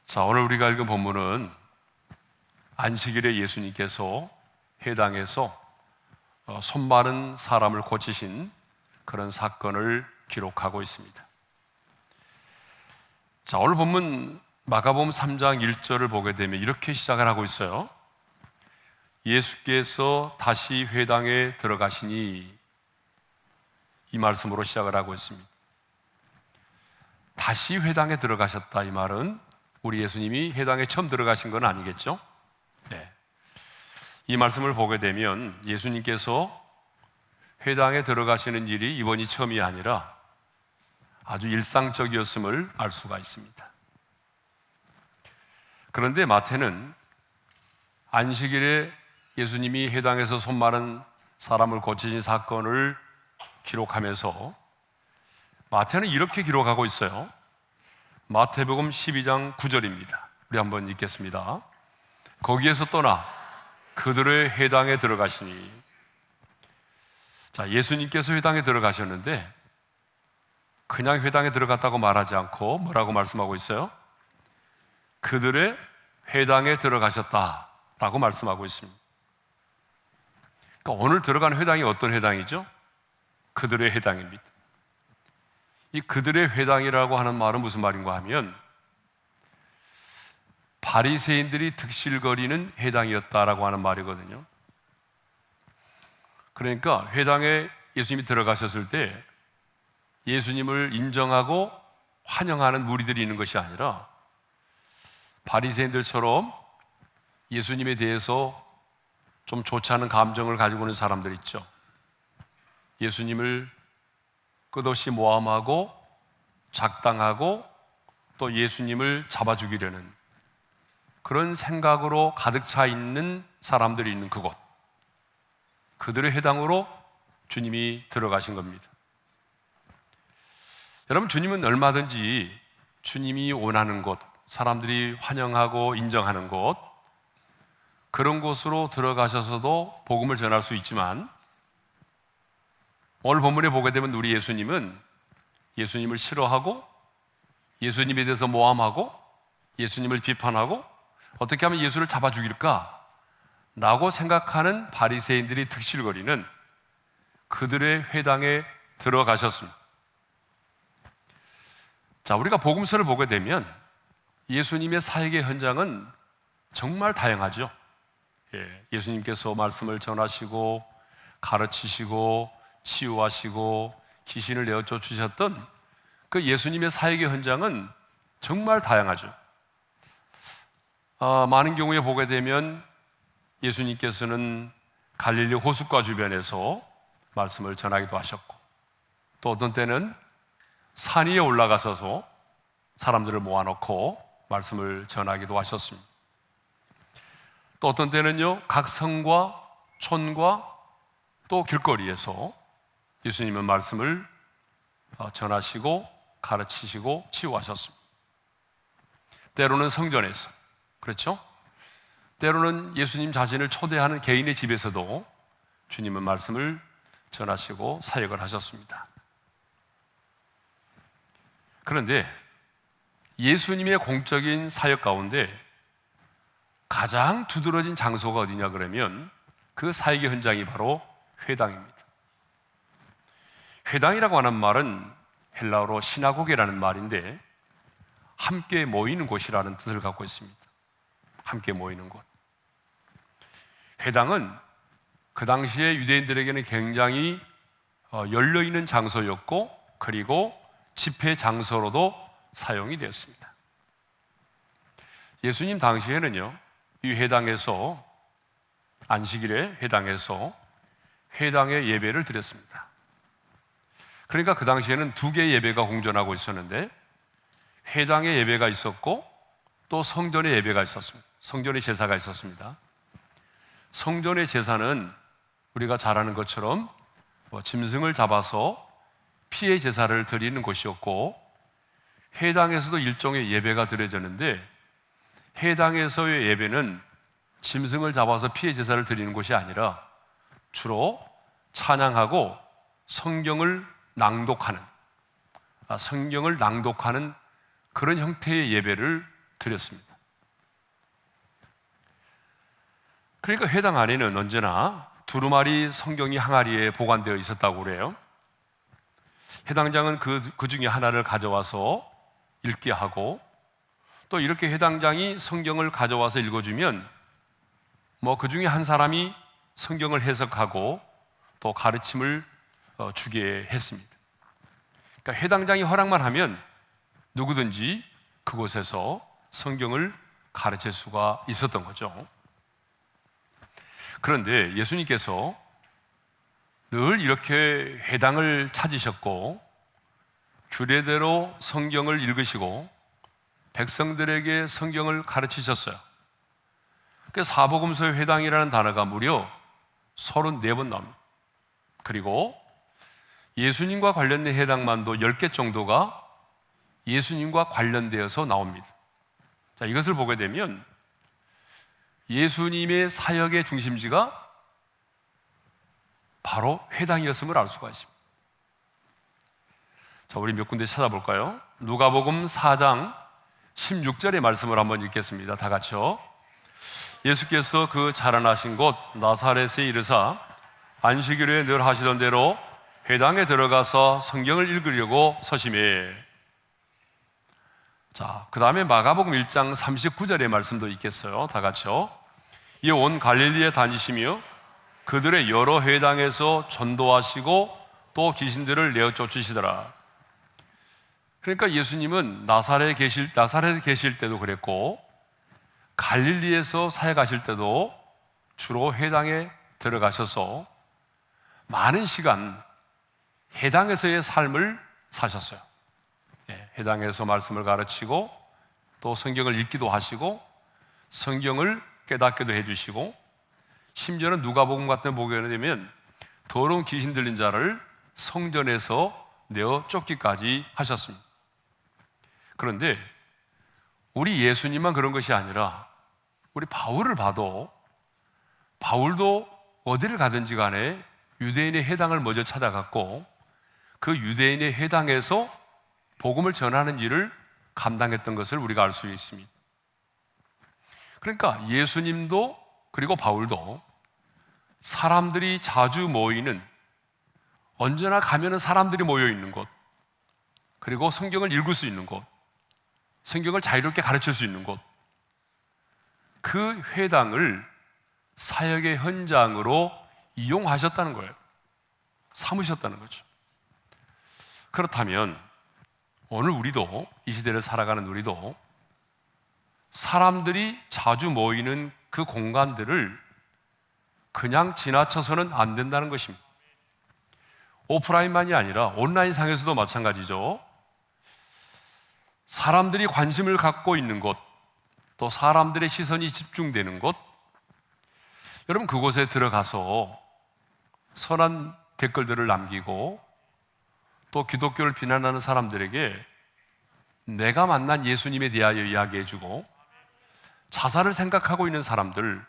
자, 오늘 우리가 읽은 본문은 안식일에 예수님께서 회당에서 손 마른 사람을 고치신 그런 사건을 기록하고 있습니다. 자, 오늘 본문 마가복음 3장 1절을 보게 되면 이렇게 시작을 하고 있어요. 예수께서 다시 회당에 들어가시니, 이 말씀으로 시작을 하고 있습니다. 다시 회당에 들어가셨다, 이 말은 우리 예수님이 회당에 처음 들어가신 건 아니겠죠? 네. 이 말씀을 보게 되면 예수님께서 회당에 들어가시는 일이 이번이 처음이 아니라 아주 일상적이었음을 알 수가 있습니다. 그런데 마태는 안식일에 예수님이 회당에서 손 마른 사람을 고치신 사건을 기록하면서 마태는 이렇게 기록하고 있어요. 마태복음 12장 9절입니다. 우리 한번 읽겠습니다. 거기에서 떠나 그들의 회당에 들어가시니. 자, 예수님께서 회당에 들어가셨는데 그냥 회당에 들어갔다고 말하지 않고 뭐라고 말씀하고 있어요? 그들의 회당에 들어가셨다라고 말씀하고 있습니다. 그러니까 오늘 들어간 회당이 어떤 회당이죠? 그들의 회당입니다. 이 그들의 회당이라고 하는 말은 무슨 말인가 하면 바리새인들이 득실거리는 회당이었다라고 하는 말이거든요. 그러니까 회당에 예수님이 들어가셨을 때 예수님을 인정하고 환영하는 무리들이 있는 것이 아니라 바리새인들처럼 예수님에 대해서 좀 좋지 않은 감정을 가지고 있는 사람들 있죠. 예수님을 끝없이 모함하고 작당하고 또 예수님을 잡아 죽이려는 그런 생각으로 가득 차 있는 사람들이 있는 그곳, 그들의 회당으로 주님이 들어가신 겁니다. 여러분, 주님은 얼마든지 주님이 원하는 곳, 사람들이 환영하고 인정하는 곳, 그런 곳으로 들어가셔서도 복음을 전할 수 있지만 오늘 본문에 보게 되면 우리 예수님은 예수님을 싫어하고 예수님에 대해서 모함하고 예수님을 비판하고 어떻게 하면 예수를 잡아 죽일까? 라고 생각하는 바리새인들이 득실거리는 그들의 회당에 들어가셨습니다. 자, 우리가 복음서를 보게 되면 예수님의 사역의 현장은 정말 다양하죠. 예수님께서 말씀을 전하시고 가르치시고 치유하시고 귀신을 내어 쫓으셨던 그 예수님의 사역의 현장은 정말 다양하죠. 많은 경우에 보게 되면 예수님께서는 갈릴리 호숫가 주변에서 말씀을 전하기도 하셨고 또 어떤 때는 산 위에 올라가서서 사람들을 모아놓고 말씀을 전하기도 하셨습니다. 또 어떤 때는요, 각 성과 촌과 또 길거리에서 예수님은 말씀을 전하시고 가르치시고 치유하셨습니다. 때로는 성전에서, 그렇죠? 때로는 예수님 자신을 초대하는 개인의 집에서도 주님은 말씀을 전하시고 사역을 하셨습니다. 그런데 예수님의 공적인 사역 가운데 가장 두드러진 장소가 어디냐 그러면 그 사역의 현장이 바로 회당입니다. 회당이라고 하는 말은 헬라어로 시나고게라는 말인데 함께 모이는 곳이라는 뜻을 갖고 있습니다. 함께 모이는 곳. 회당은 그 당시에 유대인들에게는 굉장히 열려있는 장소였고 그리고 집회 장소로도 사용이 되었습니다. 예수님 당시에는요, 이 회당에서 안식일에 회당에서 회당의 예배를 드렸습니다. 그러니까 그 당시에는 두 개의 예배가 공존하고 있었는데 회당의 예배가 있었고 또 성전의 예배가 있었습니다. 성전의 제사가 있었습니다. 성전의 제사는 우리가 잘 아는 것처럼 짐승을 잡아서 피의 제사를 드리는 곳이었고 회당에서도 일종의 예배가 드려졌는데 회당에서의 예배는 짐승을 잡아서 피의 제사를 드리는 곳이 아니라 주로 찬양하고 성경을 낭독하는 그런 형태의 예배를 드렸습니다. 그러니까 회당 안에는 언제나 두루마리 성경이 항아리에 보관되어 있었다고 그래요. 해당장은 그 중에 하나를 가져와서 읽게 하고, 또 이렇게 해당장이 성경을 가져와서 읽어주면 그 중에 한 사람이 성경을 해석하고 또 가르침을 주게 했습니다. 그러니까 해당장이 허락만 하면 누구든지 그곳에서 성경을 가르칠 수가 있었던 거죠. 그런데 예수님께서 늘 이렇게 회당을 찾으셨고 규례대로 성경을 읽으시고 백성들에게 성경을 가르치셨어요. 그래서 사복음서의 회당이라는 단어가 무려 34번 나옵니다. 그리고 예수님과 관련된 회당만도 10개 정도가 예수님과 관련되어서 나옵니다. 자, 이것을 보게 되면 예수님의 사역의 중심지가 바로 회당이었음을 알 수가 있습니다. 자, 우리 몇 군데 찾아볼까요? 누가복음 4장 16절의 말씀을 한번 읽겠습니다. 다 같이요. 예수께서 그 자라나신 곳 나사렛에 이르사 안식일에 늘 하시던 대로 회당에 들어가서 성경을 읽으려고 서심해. 자, 그 다음에 마가복음 1장 39절의 말씀도 있겠어요. 다 같이요. 이 온 갈릴리에 다니시며 그들의 여러 회당에서 전도하시고 또 귀신들을 내어 쫓으시더라. 그러니까 예수님은 나사렛에 계실 때도 그랬고 갈릴리에서 사역하실 때도 주로 회당에 들어가셔서 많은 시간 회당에서의 삶을 사셨어요. 회당에서 말씀을 가르치고 또 성경을 읽기도 하시고 성경을 깨닫게도 해주시고 심지어는 누가복음 같은 데 보게 되면 더러운 귀신 들린 자를 성전에서 내어 쫓기까지 하셨습니다. 그런데 우리 예수님만 그런 것이 아니라 우리 바울을 봐도 바울도 어디를 가든지 간에 유대인의 회당을 먼저 찾아갔고 그 유대인의 회당에서 복음을 전하는 일을 감당했던 것을 우리가 알 수 있습니다. 그러니까 예수님도 그리고 바울도 사람들이 자주 모이는, 언제나 가면은 사람들이 모여 있는 곳, 그리고 성경을 읽을 수 있는 곳, 성경을 자유롭게 가르칠 수 있는 곳, 그 회당을 사역의 현장으로 이용하셨다는 거예요. 삼으셨다는 거죠. 그렇다면 오늘 우리도, 이 시대를 살아가는 우리도 사람들이 자주 모이는 그 공간들을 그냥 지나쳐서는 안 된다는 것입니다. 오프라인만이 아니라 온라인상에서도 마찬가지죠. 사람들이 관심을 갖고 있는 곳, 또 사람들의 시선이 집중되는 곳, 여러분 그곳에 들어가서 선한 댓글들을 남기고 또 기독교를 비난하는 사람들에게 내가 만난 예수님에 대하여 이야기해주고 자살을 생각하고 있는 사람들,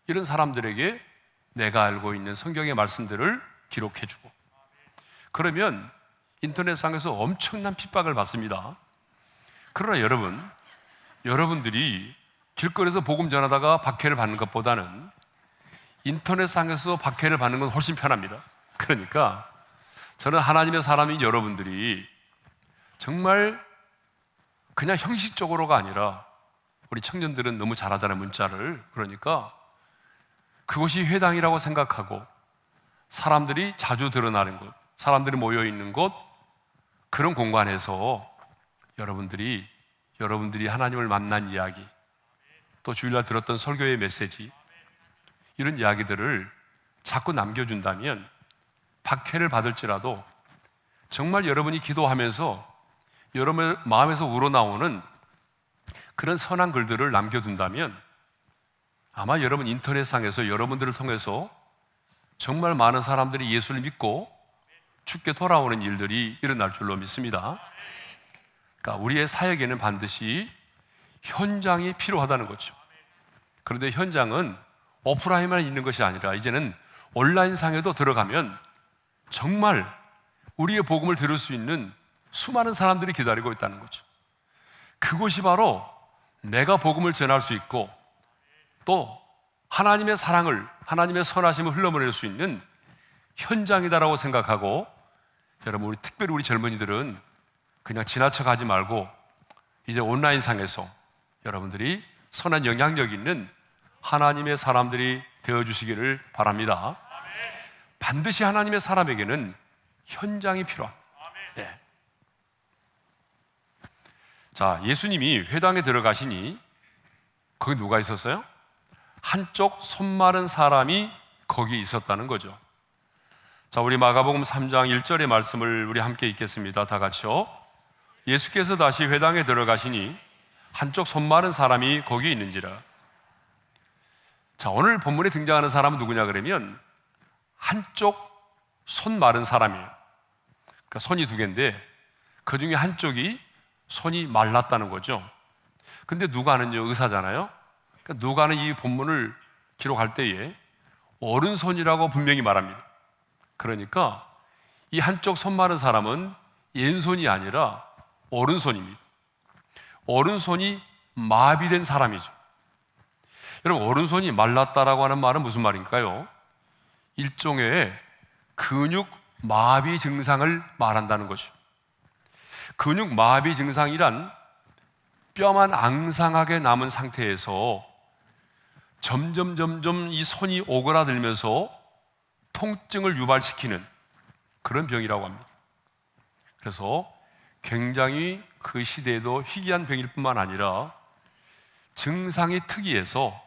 이런 사람들에게 내가 알고 있는 성경의 말씀들을 기록해주고, 그러면 인터넷상에서 엄청난 핍박을 받습니다. 그러나 여러분들이 길거리에서 복음 전하다가 박해를 받는 것보다는 인터넷상에서 박해를 받는 건 훨씬 편합니다. 그러니까 저는 하나님의 사람인 여러분들이 정말 그냥 형식적으로가 아니라, 우리 청년들은 너무 잘하잖아요, 문자를. 그러니까 그것이 회당이라고 생각하고 사람들이 자주 드러나는 곳, 사람들이 모여 있는 곳, 그런 공간에서 여러분들이 하나님을 만난 이야기, 또 주일날 들었던 설교의 메시지, 이런 이야기들을 자꾸 남겨준다면 박해를 받을지라도 정말 여러분이 기도하면서 여러분의 마음에서 우러나오는 그런 선한 글들을 남겨둔다면 아마 여러분 인터넷상에서 여러분들을 통해서 정말 많은 사람들이 예수를 믿고 죽게 돌아오는 일들이 일어날 줄로 믿습니다. 그러니까 우리의 사역에는 반드시 현장이 필요하다는 거죠. 그런데 현장은 오프라인만 있는 것이 아니라 이제는 온라인상에도 들어가면 정말 우리의 복음을 들을 수 있는 수많은 사람들이 기다리고 있다는 거죠. 그것이 바로 내가 복음을 전할 수 있고 또 하나님의 사랑을, 하나님의 선하심을 흘러보낼 수 있는 현장이다라고 생각하고, 여러분, 특별히 우리 젊은이들은 그냥 지나쳐 가지 말고 이제 온라인상에서 여러분들이 선한 영향력 있는 하나님의 사람들이 되어주시기를 바랍니다. 반드시 하나님의 사람에게는 현장이 필요합니다. 네. 자, 예수님이 회당에 들어가시니 거기 누가 있었어요? 한쪽 손 마른 사람이 거기 있었다는 거죠. 자, 우리 마가복음 3장 1절의 말씀을 우리 함께 읽겠습니다. 다 같이요. 예수께서 다시 회당에 들어가시니 한쪽 손 마른 사람이 거기 있는지라. 자, 오늘 본문에 등장하는 사람은 누구냐 그러면 한쪽 손 마른 사람이에요. 그러니까 손이 두 개인데 그 중에 한쪽이 손이 말랐다는 거죠. 근데 누가는요, 의사잖아요. 그러니까 누가는 이 본문을 기록할 때에 오른손이라고 분명히 말합니다. 그러니까 이 한쪽 손 마른 사람은 왼손이 아니라 오른손입니다. 오른손이 마비된 사람이죠. 여러분, 오른손이 말랐다라고 하는 말은 무슨 말일까요? 일종의 근육 마비 증상을 말한다는 것이죠. 근육 마비 증상이란 뼈만 앙상하게 남은 상태에서 점점 이 손이 오그라들면서 통증을 유발시키는 그런 병이라고 합니다. 그래서 굉장히 그 시대에도 희귀한 병일 뿐만 아니라 증상이 특이해서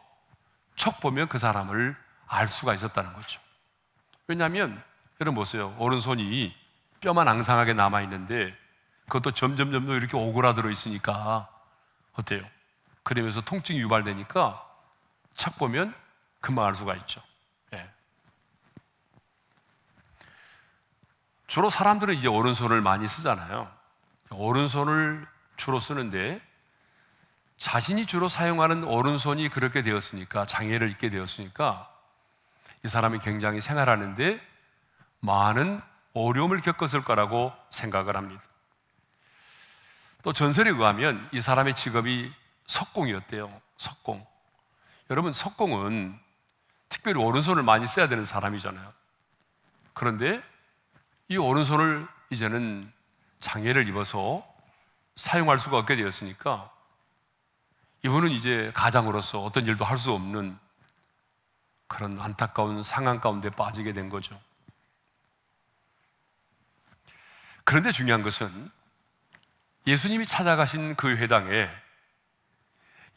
척 보면 그 사람을 알 수가 있었다는 거죠. 왜냐하면 여러분 보세요. 오른손이 뼈만 앙상하게 남아있는데 그것도 점점 이렇게 오그라들어 있으니까 어때요? 그러면서 통증이 유발되니까 척 보면 금방 알 수가 있죠. 예. 주로 사람들은 이제 오른손을 많이 쓰잖아요. 오른손을 주로 쓰는데 자신이 주로 사용하는 오른손이 그렇게 되었으니까, 장애를 입게 되었으니까 이 사람이 굉장히 생활하는데 많은 어려움을 겪었을 거라고 생각을 합니다. 또 전설에 의하면 이 사람의 직업이 석공이었대요. 석공. 여러분, 석공은 특별히 오른손을 많이 써야 되는 사람이잖아요. 그런데 이 오른손을 이제는 장애를 입어서 사용할 수가 없게 되었으니까 이분은 이제 가장으로서 어떤 일도 할 수 없는 그런 안타까운 상황 가운데 빠지게 된 거죠. 그런데 중요한 것은 예수님이 찾아가신 그 회당에,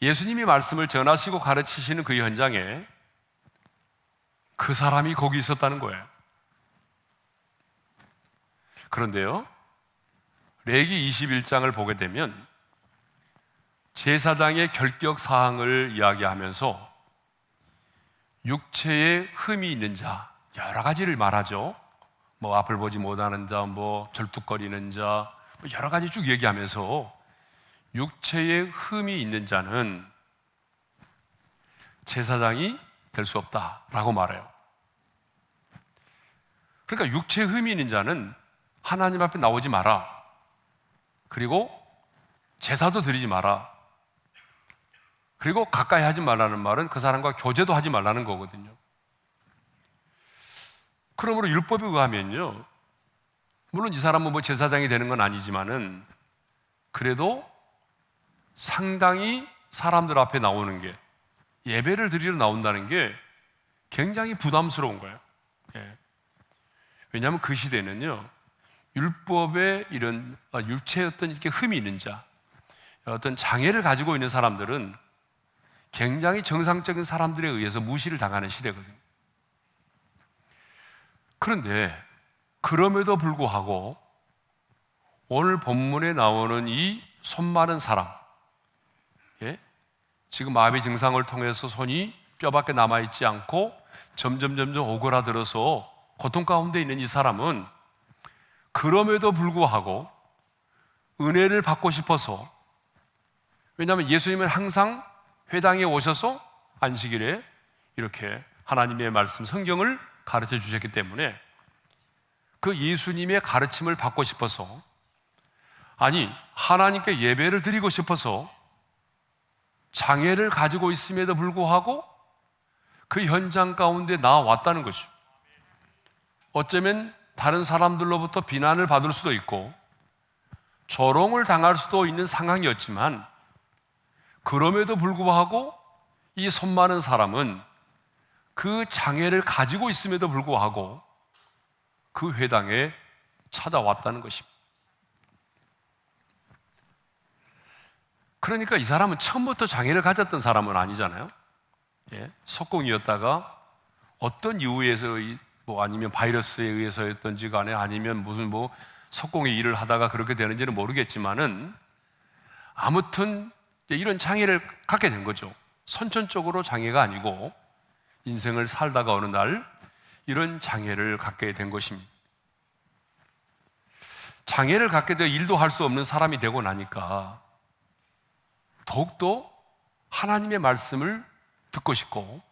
예수님이 말씀을 전하시고 가르치시는 그 현장에 그 사람이 거기 있었다는 거예요. 그런데요, 레위기 21장을 보게 되면 제사장의 결격 사항을 이야기하면서 육체에 흠이 있는 자, 여러 가지를 말하죠. 뭐 앞을 보지 못하는 자, 뭐 절뚝거리는 자, 뭐 여러 가지 쭉 얘기하면서 육체에 흠이 있는 자는 제사장이 될 수 없다라고 말해요. 그러니까 육체에 흠이 있는 자는 하나님 앞에 나오지 마라. 그리고 제사도 드리지 마라. 그리고 가까이 하지 말라는 말은 그 사람과 교제도 하지 말라는 거거든요. 그러므로 율법에 의하면요, 물론 이 사람은 뭐 제사장이 되는 건 아니지만은 그래도 상당히 사람들 앞에 나오는 게, 예배를 드리러 나온다는 게 굉장히 부담스러운 거예요. 예. 왜냐하면 그 시대는요, 율법에 이런 육체에 어떤 이렇게 흠이 있는 자, 어떤 장애를 가지고 있는 사람들은 굉장히 정상적인 사람들에 의해서 무시를 당하는 시대거든요. 그런데 그럼에도 불구하고 오늘 본문에 나오는 이 손 마른 사람, 예? 지금 마비 증상을 통해서 손이 뼈밖에 남아있지 않고 점점 오그라들어서 고통 가운데 있는 이 사람은 그럼에도 불구하고 은혜를 받고 싶어서, 왜냐하면 예수님은 항상 회당에 오셔서 안식일에 이렇게 하나님의 말씀, 성경을 가르쳐 주셨기 때문에 그 예수님의 가르침을 받고 싶어서, 아니 하나님께 예배를 드리고 싶어서 장애를 가지고 있음에도 불구하고 그 현장 가운데 나왔다는 거죠. 어쩌면 다른 사람들로부터 비난을 받을 수도 있고 조롱을 당할 수도 있는 상황이었지만, 그럼에도 불구하고 이 손 많은 사람은 그 장애를 가지고 있음에도 불구하고 그 회당에 찾아왔다는 것입니다. 그러니까 이 사람은 처음부터 장애를 가졌던 사람은 아니잖아요. 석공이었다가 어떤 이유에서 아니면 바이러스에 의해서였던지 간에, 아니면 무슨 석공의 일을 하다가 그렇게 되는지는 모르겠지만은 아무튼 이런 장애를 갖게 된 거죠. 선천적으로 장애가 아니고 인생을 살다가 어느 날 이런 장애를 갖게 된 것입니다. 장애를 갖게 되어 일도 할 수 없는 사람이 되고 나니까 더욱더 하나님의 말씀을 듣고 싶고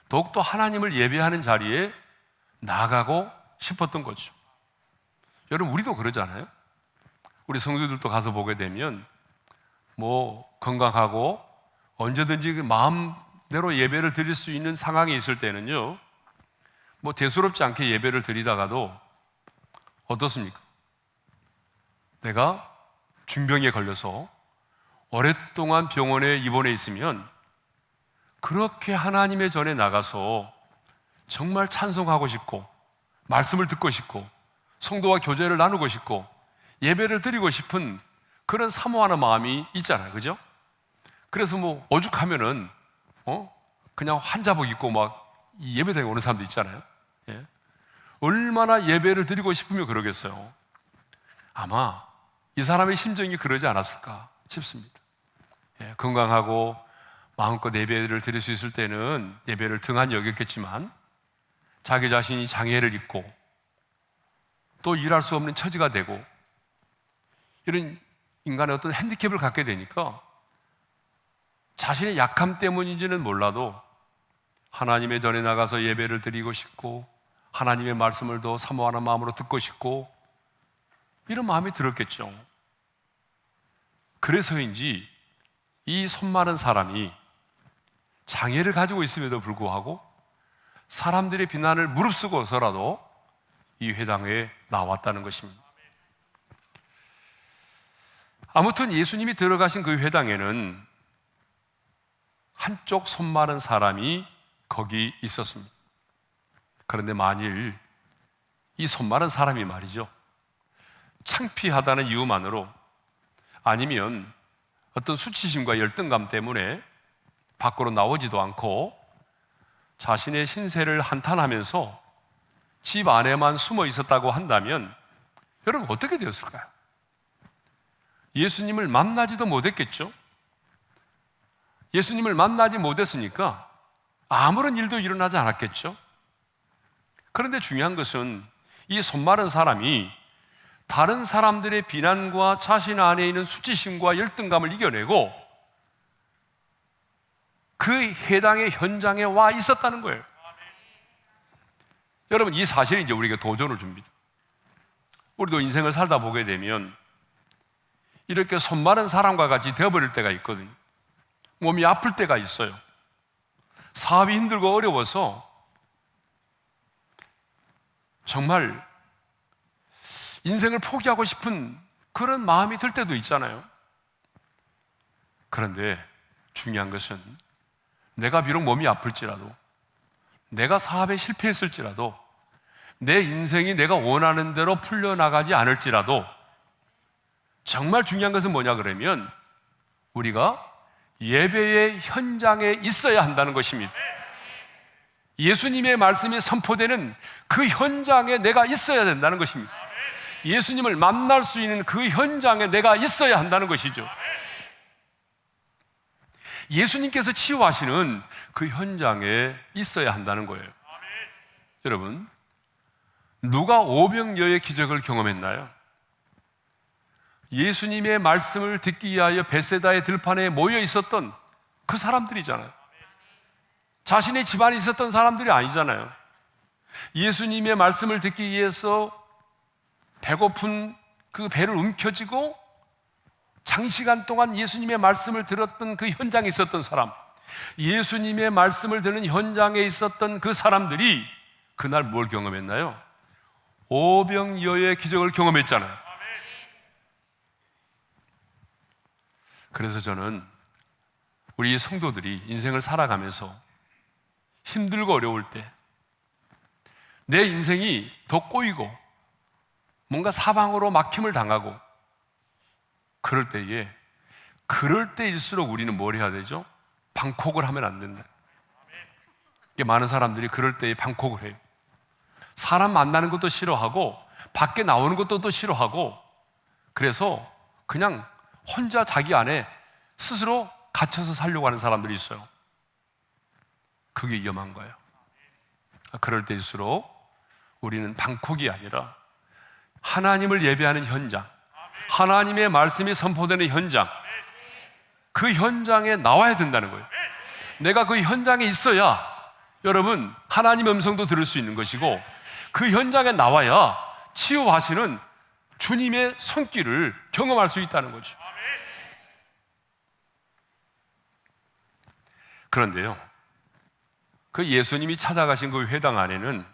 더욱더 하나님을 예배하는 자리에 나가고 싶었던 거죠. 여러분, 우리도 그러잖아요. 우리 성도들도 가서 보게 되면 건강하고 언제든지 마음대로 예배를 드릴 수 있는 상황이 있을 때는요, 대수롭지 않게 예배를 드리다가도 어떻습니까? 내가 중병에 걸려서 오랫동안 병원에 입원해 있으면 그렇게 하나님의 전에 나가서 정말 찬송하고 싶고 말씀을 듣고 싶고 성도와 교제를 나누고 싶고 예배를 드리고 싶은 그런 사모하는 마음이 있잖아요. 그죠? 그래서 오죽하면은 그냥 환자복 입고 예배당에 오는 사람도 있잖아요. 얼마나 예배를 드리고 싶으면 그러겠어요. 아마 이 사람의 심정이 그러지 않았을까 싶습니다. 건강하고 마음껏 예배를 드릴 수 있을 때는 예배를 등한히 여겼겠지만, 자기 자신이 장애를 입고 또 일할 수 없는 처지가 되고 이런 인간의 어떤 핸디캡을 갖게 되니까 자신의 약함 때문인지는 몰라도 하나님의 전에 나가서 예배를 드리고 싶고 하나님의 말씀을 더 사모하는 마음으로 듣고 싶고 이런 마음이 들었겠죠. 그래서인지 이 손 많은 사람이 장애를 가지고 있음에도 불구하고 사람들의 비난을 무릅쓰고서라도 이 회당에 나왔다는 것입니다. 아무튼 예수님이 들어가신 그 회당에는 한쪽 손 마른 사람이 거기 있었습니다. 그런데 만일 이 손 마른 사람이 말이죠, 창피하다는 이유만으로 아니면 어떤 수치심과 열등감 때문에 밖으로 나오지도 않고 자신의 신세를 한탄하면서 집 안에만 숨어 있었다고 한다면 여러분 어떻게 되었을까요? 예수님을 만나지도 못했겠죠? 예수님을 만나지 못했으니까 아무런 일도 일어나지 않았겠죠? 그런데 중요한 것은 이 손 마른 사람이 다른 사람들의 비난과 자신 안에 있는 수치심과 열등감을 이겨내고 그 해당의 현장에 와 있었다는 거예요. 여러분, 이 사실이 이제 우리에게 도전을 줍니다. 우리도 인생을 살다 보게 되면 이렇게 손 마른 사람과 같이 되어버릴 때가 있거든요. 몸이 아플 때가 있어요. 사업이 힘들고 어려워서 정말 인생을 포기하고 싶은 그런 마음이 들 때도 있잖아요. 그런데 중요한 것은 내가 비록 몸이 아플지라도, 내가 사업에 실패했을지라도, 내 인생이 내가 원하는 대로 풀려나가지 않을지라도 정말 중요한 것은 뭐냐 그러면 우리가 예배의 현장에 있어야 한다는 것입니다. 예수님의 말씀이 선포되는 그 현장에 내가 있어야 된다는 것입니다. 예수님을 만날 수 있는 그 현장에 내가 있어야 한다는 것이죠. 예수님께서 치유하시는 그 현장에 있어야 한다는 거예요. 여러분, 누가 오병이어의 기적을 경험했나요? 예수님의 말씀을 듣기 위하여 벳세다의 들판에 모여 있었던 그 사람들이잖아요. 자신의 집안에 있었던 사람들이 아니잖아요. 예수님의 말씀을 듣기 위해서 배고픈 그 배를 움켜쥐고 장시간 동안 예수님의 말씀을 들었던 그 현장에 있었던 사람, 예수님의 말씀을 듣는 현장에 있었던 그 사람들이 그날 뭘 경험했나요? 오병이어의 기적을 경험했잖아요. 그래서 저는 우리 성도들이 인생을 살아가면서 힘들고 어려울 때, 내 인생이 더 꼬이고 뭔가 사방으로 막힘을 당하고 그럴 때일수록 우리는 뭘 해야 되죠? 방콕을 하면 안 된다. 많은 사람들이 그럴 때에 방콕을 해요. 사람 만나는 것도 싫어하고 밖에 나오는 것도 또 싫어하고, 그래서 그냥 혼자 자기 안에 스스로 갇혀서 살려고 하는 사람들이 있어요. 그게 위험한 거예요. 그럴 때일수록 우리는 방콕이 아니라 하나님을 예배하는 현장, 하나님의 말씀이 선포되는 현장, 그 현장에 나와야 된다는 거예요. 내가 그 현장에 있어야 여러분 하나님의 음성도 들을 수 있는 것이고, 그 현장에 나와야 치유하시는 주님의 손길을 경험할 수 있다는 거죠. 그런데요, 그 예수님이 찾아가신 그 회당 안에는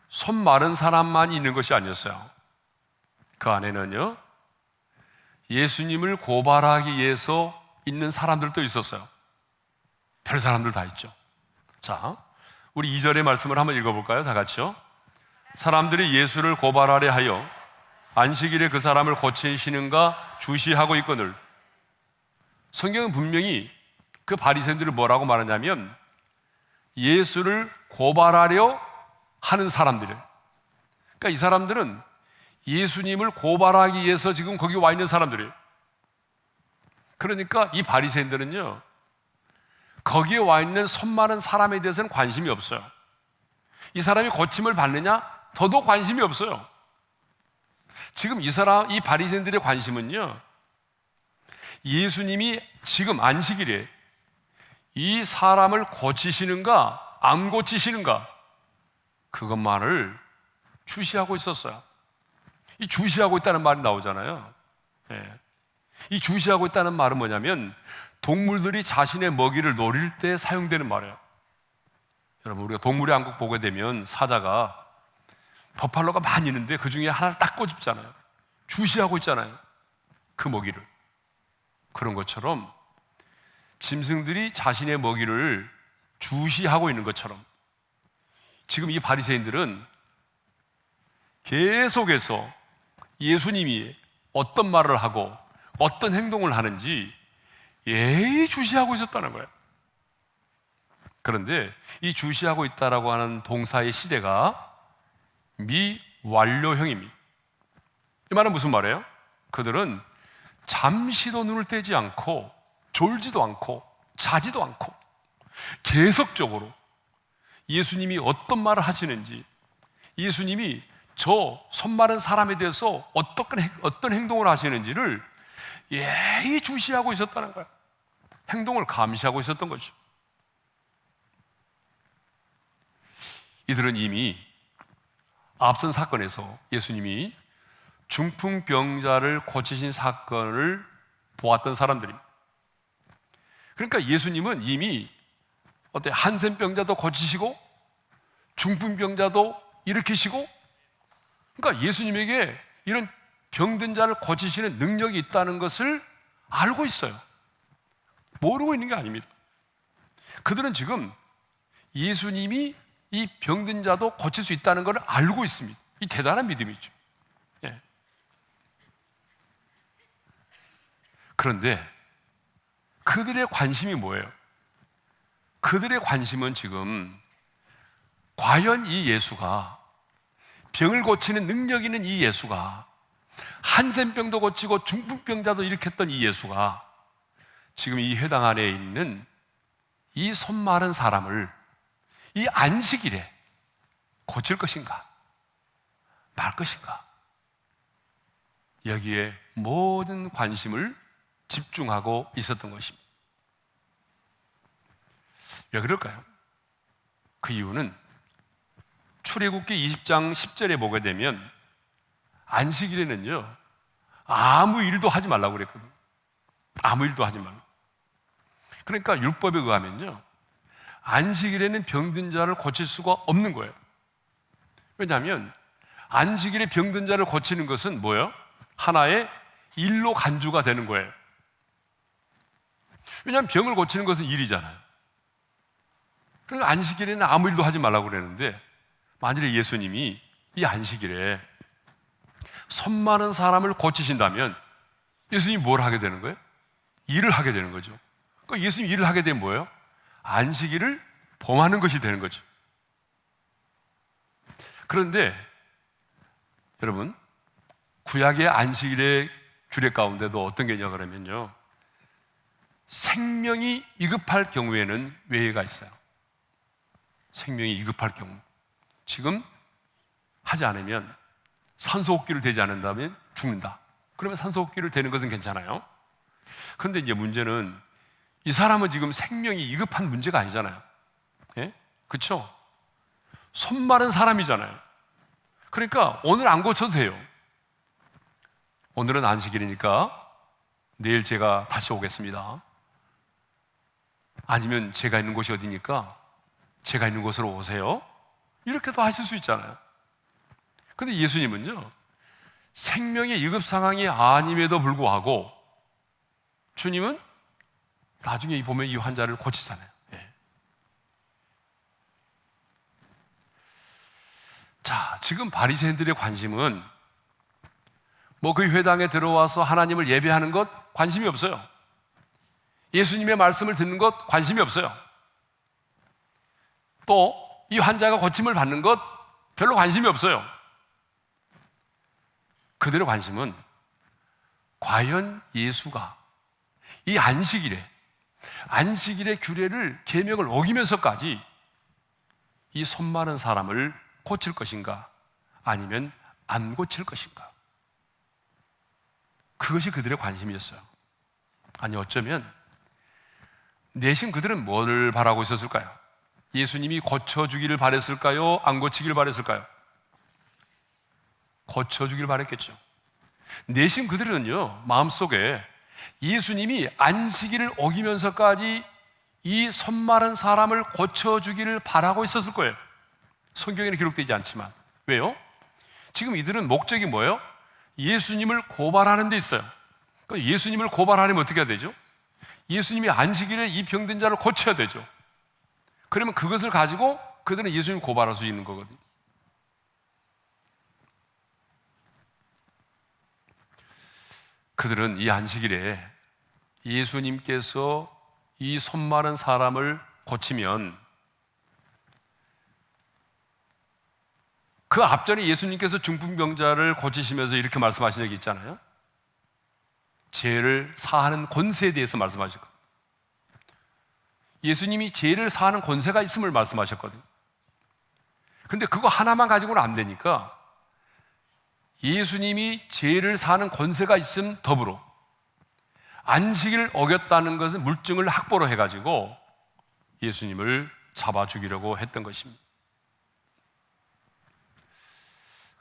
손 마른 사람만 있는 것이 아니었어요. 그 안에는요, 예수님을 고발하기 위해서 있는 사람들도 있었어요. 별 사람들 다 있죠. 자, 우리 2절의 말씀을 한번 읽어볼까요? 다 같이요. 사람들이 예수를 고발하려 하여 안식일에 그 사람을 고치시는가 주시하고 있거늘. 성경은 분명히 그 바리새인들을 뭐라고 말하냐면 예수를 고발하려 하는 사람들이에요. 그러니까 이 사람들은 예수님을 고발하기 위해서 지금 거기 와 있는 사람들이에요. 그러니까 이 바리새인들은요, 거기에 와 있는 손 마른 사람에 대해서는 관심이 없어요. 이 사람이 고침을 받느냐? 더더욱 관심이 없어요. 지금 이 바리새인들의 관심은요, 예수님이 지금 안식일에 이 사람을 고치시는가 안 고치시는가, 그것만을 주시하고 있었어요. 이 주시하고 있다는 말이 나오잖아요. 이 주시하고 있다는 말은 뭐냐면 동물들이 자신의 먹이를 노릴 때 사용되는 말이에요. 여러분, 우리가 동물의 왕국 보게 되면 사자가 버팔로가 많이 있는데 그 중에 하나를 딱 꼬집잖아요. 주시하고 있잖아요, 그 먹이를. 그런 것처럼 짐승들이 자신의 먹이를 주시하고 있는 것처럼 지금 이 바리새인들은 계속해서 예수님이 어떤 말을 하고 어떤 행동을 하는지 예의주시하고 있었다는 거예요. 그런데 이 주시하고 있다라고 하는 동사의 시대가 미완료형입니다. 이 말은 무슨 말이에요? 그들은 잠시도 눈을 떼지 않고 졸지도 않고 자지도 않고 계속적으로 예수님이 어떤 말을 하시는지, 예수님이 저 손 마른 사람에 대해서 어떤 행동을 하시는지를 예의주시하고 있었다는 거예요. 행동을 감시하고 있었던 거죠. 이들은 이미 앞선 사건에서 예수님이 중풍병자를 고치신 사건을 보았던 사람들입니다. 그러니까 예수님은 이미 한센병자도 고치시고 중풍병자도 일으키시고, 그러니까 예수님에게 이런 병든 자를 고치시는 능력이 있다는 것을 알고 있어요. 모르고 있는 게 아닙니다. 그들은 지금 예수님이 이 병든 자도 고칠 수 있다는 걸 알고 있습니다. 이 대단한 믿음이죠. 그런데 그들의 관심이 뭐예요? 그들의 관심은 지금 과연 이 예수가, 병을 고치는 능력 있는 이 예수가, 한센병도 고치고 중풍병자도 일으켰던 이 예수가 지금 이 회당 안에 있는 이 손 마른 사람을 이 안식일에 고칠 것인가 말 것인가, 여기에 모든 관심을 집중하고 있었던 것입니다. 왜 그럴까요? 그 이유는 출애굽기 20장 10절에 보게 되면 안식일에는요, 아무 일도 하지 말라고 그랬거든요. 아무 일도 하지 말라고. 그러니까 율법에 의하면요, 안식일에는 병든 자를 고칠 수가 없는 거예요. 왜냐하면 안식일에 병든 자를 고치는 것은 뭐예요? 하나의 일로 간주가 되는 거예요. 왜냐하면 병을 고치는 것은 일이잖아요. 그러니까 안식일에는 아무 일도 하지 말라고 그랬는데, 만일에 예수님이 이 안식일에 손 많은 사람을 고치신다면 예수님이 뭘 하게 되는 거예요? 일을 하게 되는 거죠. 그러니까 예수님이 일을 하게 되면 뭐예요? 안식일을 범하는 것이 되는 거죠. 그런데 여러분, 구약의 안식일의 규례 가운데도 어떤 게 있냐 그러면요, 생명이 위급할 경우에는 외예가 있어요. 생명이 위급할 경우, 지금 하지 않으면 산소호흡기를 대지 않는다면 죽는다. 그러면 산소호흡기를 대는 것은 괜찮아요. 그런데 이제 문제는 이 사람은 지금 생명이 위급한 문제가 아니잖아요. 예? 그렇죠? 손 마른 사람이잖아요. 그러니까 오늘 안 고쳐도 돼요. 오늘은 안식일이니까 내일 제가 다시 오겠습니다. 아니면 제가 있는 곳이 어디니까 제가 있는 곳으로 오세요. 이렇게도 하실 수 있잖아요. 그런데 예수님은요, 생명의 위급 상황이 아님에도 불구하고 주님은 나중에 보면 이 환자를 고치잖아요. 예. 자, 지금 바리새인들의 관심은 뭐 그 회당에 들어와서 하나님을 예배하는 것 관심이 없어요. 예수님의 말씀을 듣는 것 관심이 없어요. 또 이 환자가 고침을 받는 것 별로 관심이 없어요. 그들의 관심은 과연 예수가 이 안식일의 규례를, 계명을 어기면서까지 이 손 마른 사람을 고칠 것인가, 아니면 안 고칠 것인가, 그것이 그들의 관심이었어요. 아니, 어쩌면 내심 그들은 뭐를 바라고 있었을까요? 예수님이 고쳐주기를 바랬을까요? 안 고치기를 바랬을까요? 고쳐주기를 바랬겠죠. 내심 그들은요, 마음속에 예수님이 안식일을 어기면서까지 이 손 마른 사람을 고쳐주기를 바라고 있었을 거예요. 성경에는 기록되지 않지만. 왜요? 지금 이들은 목적이 뭐예요? 예수님을 고발하는 데 있어요. 그러니까 예수님을 고발하려면 어떻게 해야 되죠? 예수님이 안식일에 이 병든 자를 고쳐야 되죠. 그러면 그것을 가지고 그들은 예수님을 고발할 수 있는 거거든요. 그들은 이 안식일에 예수님께서 이 손 마른 사람을 고치면, 그 앞전에 예수님께서 중풍병자를 고치시면서 이렇게 말씀하신 적이 있잖아요. 죄를 사하는 권세에 대해서 말씀하셨거든요. 예수님이 죄를 사하는 권세가 있음을 말씀하셨거든요. 근데 그거 하나만 가지고는 안 되니까 예수님이 죄를 사하는 권세가 있음 더불어 안식일을 어겼다는 것은 물증을 확보로 해가지고 예수님을 잡아 죽이려고 했던 것입니다.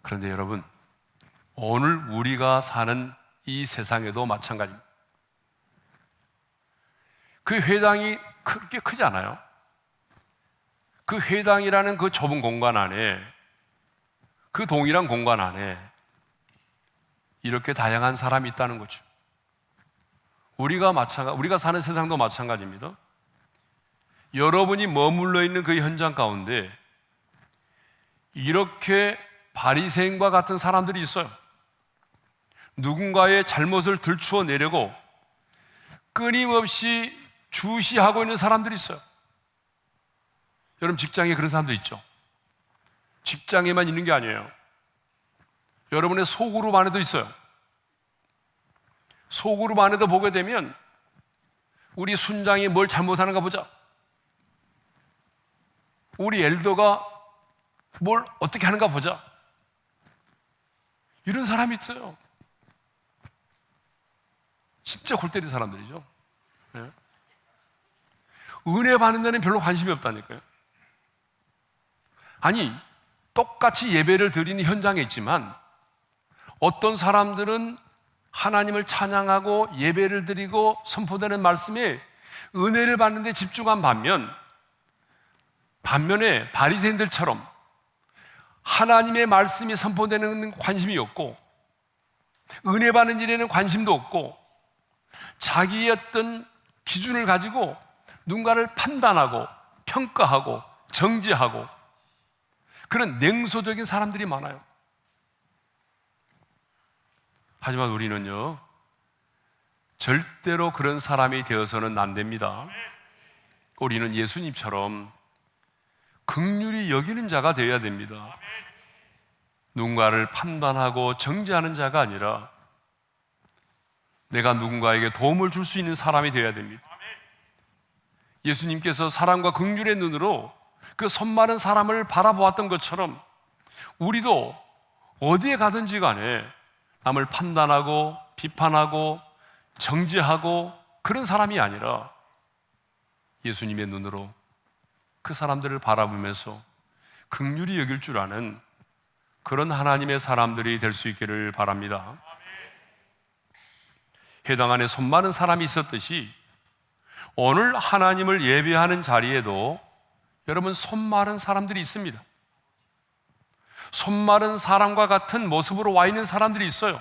그런데 여러분, 오늘 우리가 사는 이 세상에도 마찬가지입니다. 그 회당이 그렇게 크지 않아요. 그 회당이라는 그 좁은 공간 안에, 그 동일한 공간 안에 이렇게 다양한 사람이 있다는 거죠. 우리가 사는 세상도 마찬가지입니다. 여러분이 머물러 있는 그 현장 가운데 이렇게 바리새인과 같은 사람들이 있어요. 누군가의 잘못을 들추어 내려고 끊임없이 주시하고 있는 사람들이 있어요. 여러분, 직장에 그런 사람도 있죠. 직장에만 있는 게 아니에요. 여러분의 소그룹 안에도 있어요. 소그룹 안에도 보게 되면 우리 순장이 뭘 잘못하는가 보자, 우리 엘더가 뭘 어떻게 하는가 보자, 이런 사람이 있어요. 진짜 골 때리는 사람들이죠. 네. 은혜 받는 데는 별로 관심이 없다니까요. 아니, 똑같이 예배를 드리는 현장에 있지만 어떤 사람들은 하나님을 찬양하고 예배를 드리고 선포되는 말씀에 은혜를 받는 데 집중한 반면에 바리새인들처럼 하나님의 말씀이 선포되는 관심이 없고 은혜 받는 일에는 관심도 없고 자기의 어떤 기준을 가지고 누군가를 판단하고 평가하고 정죄하고 그런 냉소적인 사람들이 많아요. 하지만 우리는요, 절대로 그런 사람이 되어서는 안 됩니다. 우리는 예수님처럼 긍휼히 여기는 자가 되어야 됩니다. 누군가를 판단하고 정죄하는 자가 아니라 내가 누군가에게 도움을 줄 수 있는 사람이 되어야 됩니다. 예수님께서 사랑과 긍휼의 눈으로 그 손 많은 사람을 바라보았던 것처럼 우리도 어디에 가든지 간에 남을 판단하고 비판하고 정죄하고 그런 사람이 아니라 예수님의 눈으로 그 사람들을 바라보면서 긍휼히 여길 줄 아는 그런 하나님의 사람들이 될 수 있기를 바랍니다. 회당 안에 손 많은 사람이 있었듯이 오늘 하나님을 예배하는 자리에도 여러분 손 많은 사람들이 있습니다. 손 많은 사람과 같은 모습으로 와 있는 사람들이 있어요.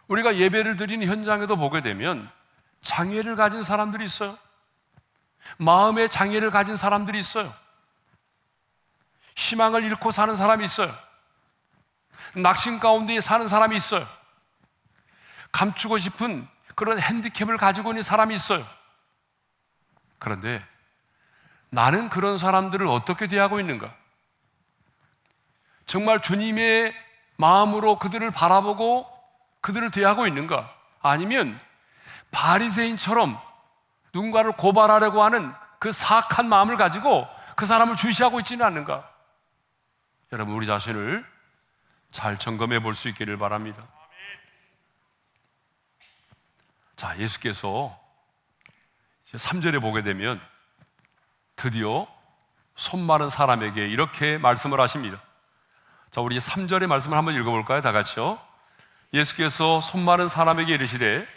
우리가 예배를 드리는 현장에도 보게 되면 장애를 가진 사람들이 있어요. 마음의 장애를 가진 사람들이 있어요. 희망을 잃고 사는 사람이 있어요. 낙심 가운데 사는 사람이 있어요. 감추고 싶은 그런 핸디캡을 가지고 있는 사람이 있어요. 그런데 나는 그런 사람들을 어떻게 대하고 있는가? 정말 주님의 마음으로 그들을 바라보고 그들을 대하고 있는가? 아니면 바리새인처럼 누군가를 고발하려고 하는 그 사악한 마음을 가지고 그 사람을 주시하고 있지는 않는가? 여러분, 우리 자신을 잘 점검해 볼 수 있기를 바랍니다. 자, 예수께서 3절에 보게 되면 드디어 손 마른 사람에게 이렇게 말씀을 하십니다. 자, 우리 3절의 말씀을 한번 읽어볼까요? 다 같이요. 예수께서 손 마른 사람에게 이르시되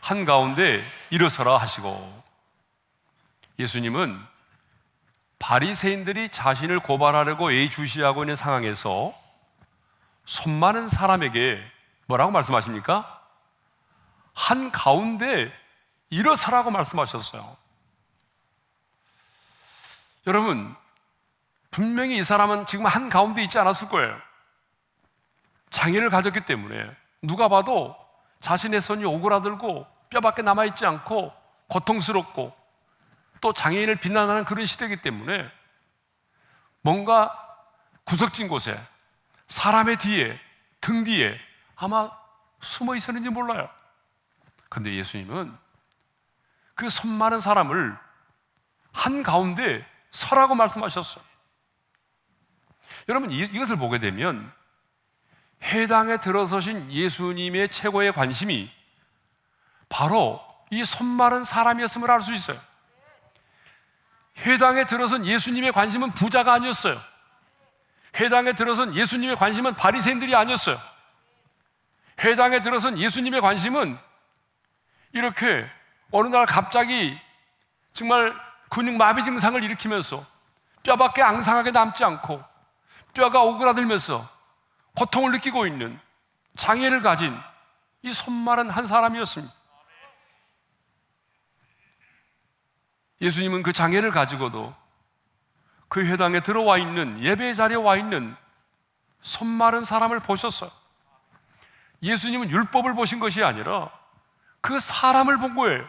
한가운데 일어서라 하시고. 예수님은 바리새인들이 자신을 고발하려고 예의주시하고 있는 상황에서 손 많은 사람에게 뭐라고 말씀하십니까? 한가운데 일어서라고 말씀하셨어요. 여러분, 분명히 이 사람은 지금 한가운데 있지 않았을 거예요. 장애를 가졌기 때문에 누가 봐도 자신의 손이 오그라들고 뼈밖에 남아있지 않고 고통스럽고 또 장애인을 비난하는 그런 시대이기 때문에 뭔가 구석진 곳에 사람의 뒤에, 등 뒤에 아마 숨어 있었는지 몰라요. 그런데 예수님은 그 손 많은 사람을 한가운데 서라고 말씀하셨어요. 여러분, 이것을 보게 되면 회당에 들어서신 예수님의 최고의 관심이 바로 이 손 마른 사람이었음을 알 수 있어요. 회당에 들어선 예수님의 관심은 부자가 아니었어요. 회당에 들어선 예수님의 관심은 바리새인들이 아니었어요. 회당에 들어선 예수님의 관심은 이렇게 어느 날 갑자기 정말 근육 마비 증상을 일으키면서 뼈밖에 앙상하게 남지 않고 뼈가 오그라들면서 고통을 느끼고 있는 장애를 가진 이 손 마른 한 사람이었습니다. 예수님은 그 장애를 가지고도 그 회당에 들어와 있는, 예배 자리에 와 있는 손 마른 사람을 보셨어요. 예수님은 율법을 보신 것이 아니라 그 사람을 본 거예요.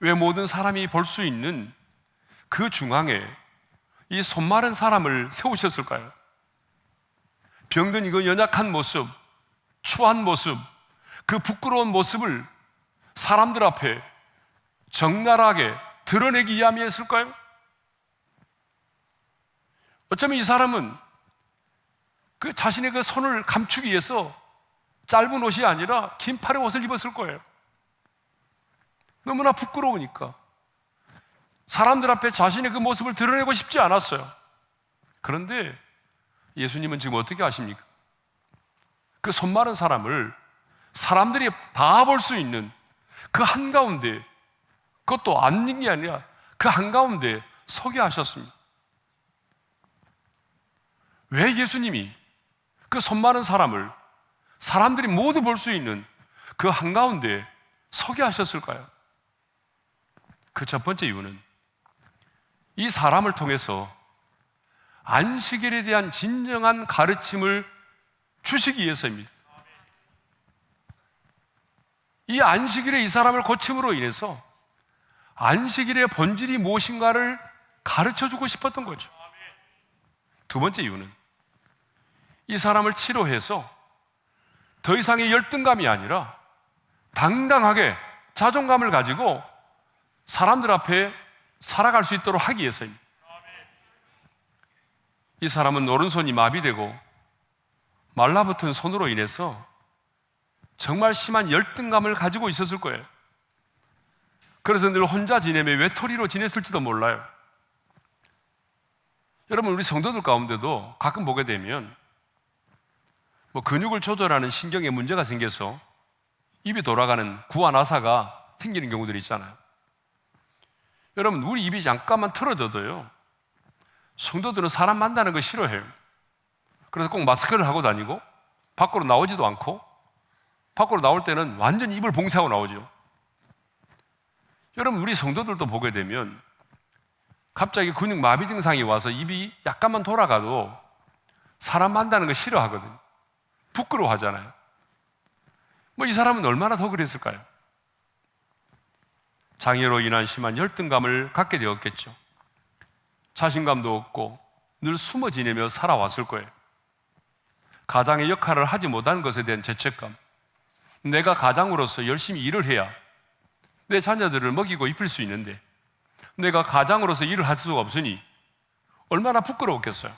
왜 모든 사람이 볼 수 있는 그 중앙에 이 손 마른 사람을 세우셨을까요? 병든 이거 연약한 모습, 추한 모습, 그 부끄러운 모습을 사람들 앞에 적나라하게 드러내기 위함이었을까요? 어쩌면 이 사람은 그 자신의 그 손을 감추기 위해서 짧은 옷이 아니라 긴 팔의 옷을 입었을 거예요. 너무나 부끄러우니까 사람들 앞에 자신의 그 모습을 드러내고 싶지 않았어요. 그런데 예수님은 지금 어떻게 하십니까? 그 손 마른 사람을 사람들이 다 볼 수 있는 그 한가운데, 그것도 앉는 게 아니라 그 한가운데 서게 하셨습니다. 왜 예수님이 그 손 마른 사람을 사람들이 모두 볼 수 있는 그 한가운데 서게 하셨을까요? 그 첫 번째 이유는 이 사람을 통해서 안식일에 대한 진정한 가르침을 주시기 위해서입니다. 이 안식일에 이 사람을 고침으로 인해서 안식일의 본질이 무엇인가를 가르쳐주고 싶었던 거죠. 두 번째 이유는 이 사람을 치료해서 더 이상의 열등감이 아니라 당당하게 자존감을 가지고 사람들 앞에 살아갈 수 있도록 하기 위해서입니다. 이 사람은 오른손이 마비되고 말라붙은 손으로 인해서 정말 심한 열등감을 가지고 있었을 거예요. 그래서 늘 혼자 지내며 외톨이로 지냈을지도 몰라요. 여러분, 우리 성도들 가운데도 가끔 보게 되면 근육을 조절하는 신경에 문제가 생겨서 입이 돌아가는 구안화사가 생기는 경우들이 있잖아요. 여러분, 우리 입이 잠깐만 틀어져도요, 성도들은 사람 만나는 거 싫어해요. 그래서 꼭 마스크를 하고 다니고 밖으로 나오지도 않고, 밖으로 나올 때는 완전히 입을 봉쇄하고 나오죠. 여러분, 우리 성도들도 보게 되면 갑자기 근육 마비 증상이 와서 입이 약간만 돌아가도 사람 만나는 거 싫어하거든요. 부끄러워하잖아요. 이 사람은 얼마나 더 그랬을까요? 장애로 인한 심한 열등감을 갖게 되었겠죠. 자신감도 없고 늘 숨어 지내며 살아왔을 거예요. 가장의 역할을 하지 못한 것에 대한 죄책감, 내가 가장으로서 열심히 일을 해야 내 자녀들을 먹이고 입힐 수 있는데 내가 가장으로서 일을 할 수가 없으니 얼마나 부끄러웠겠어요.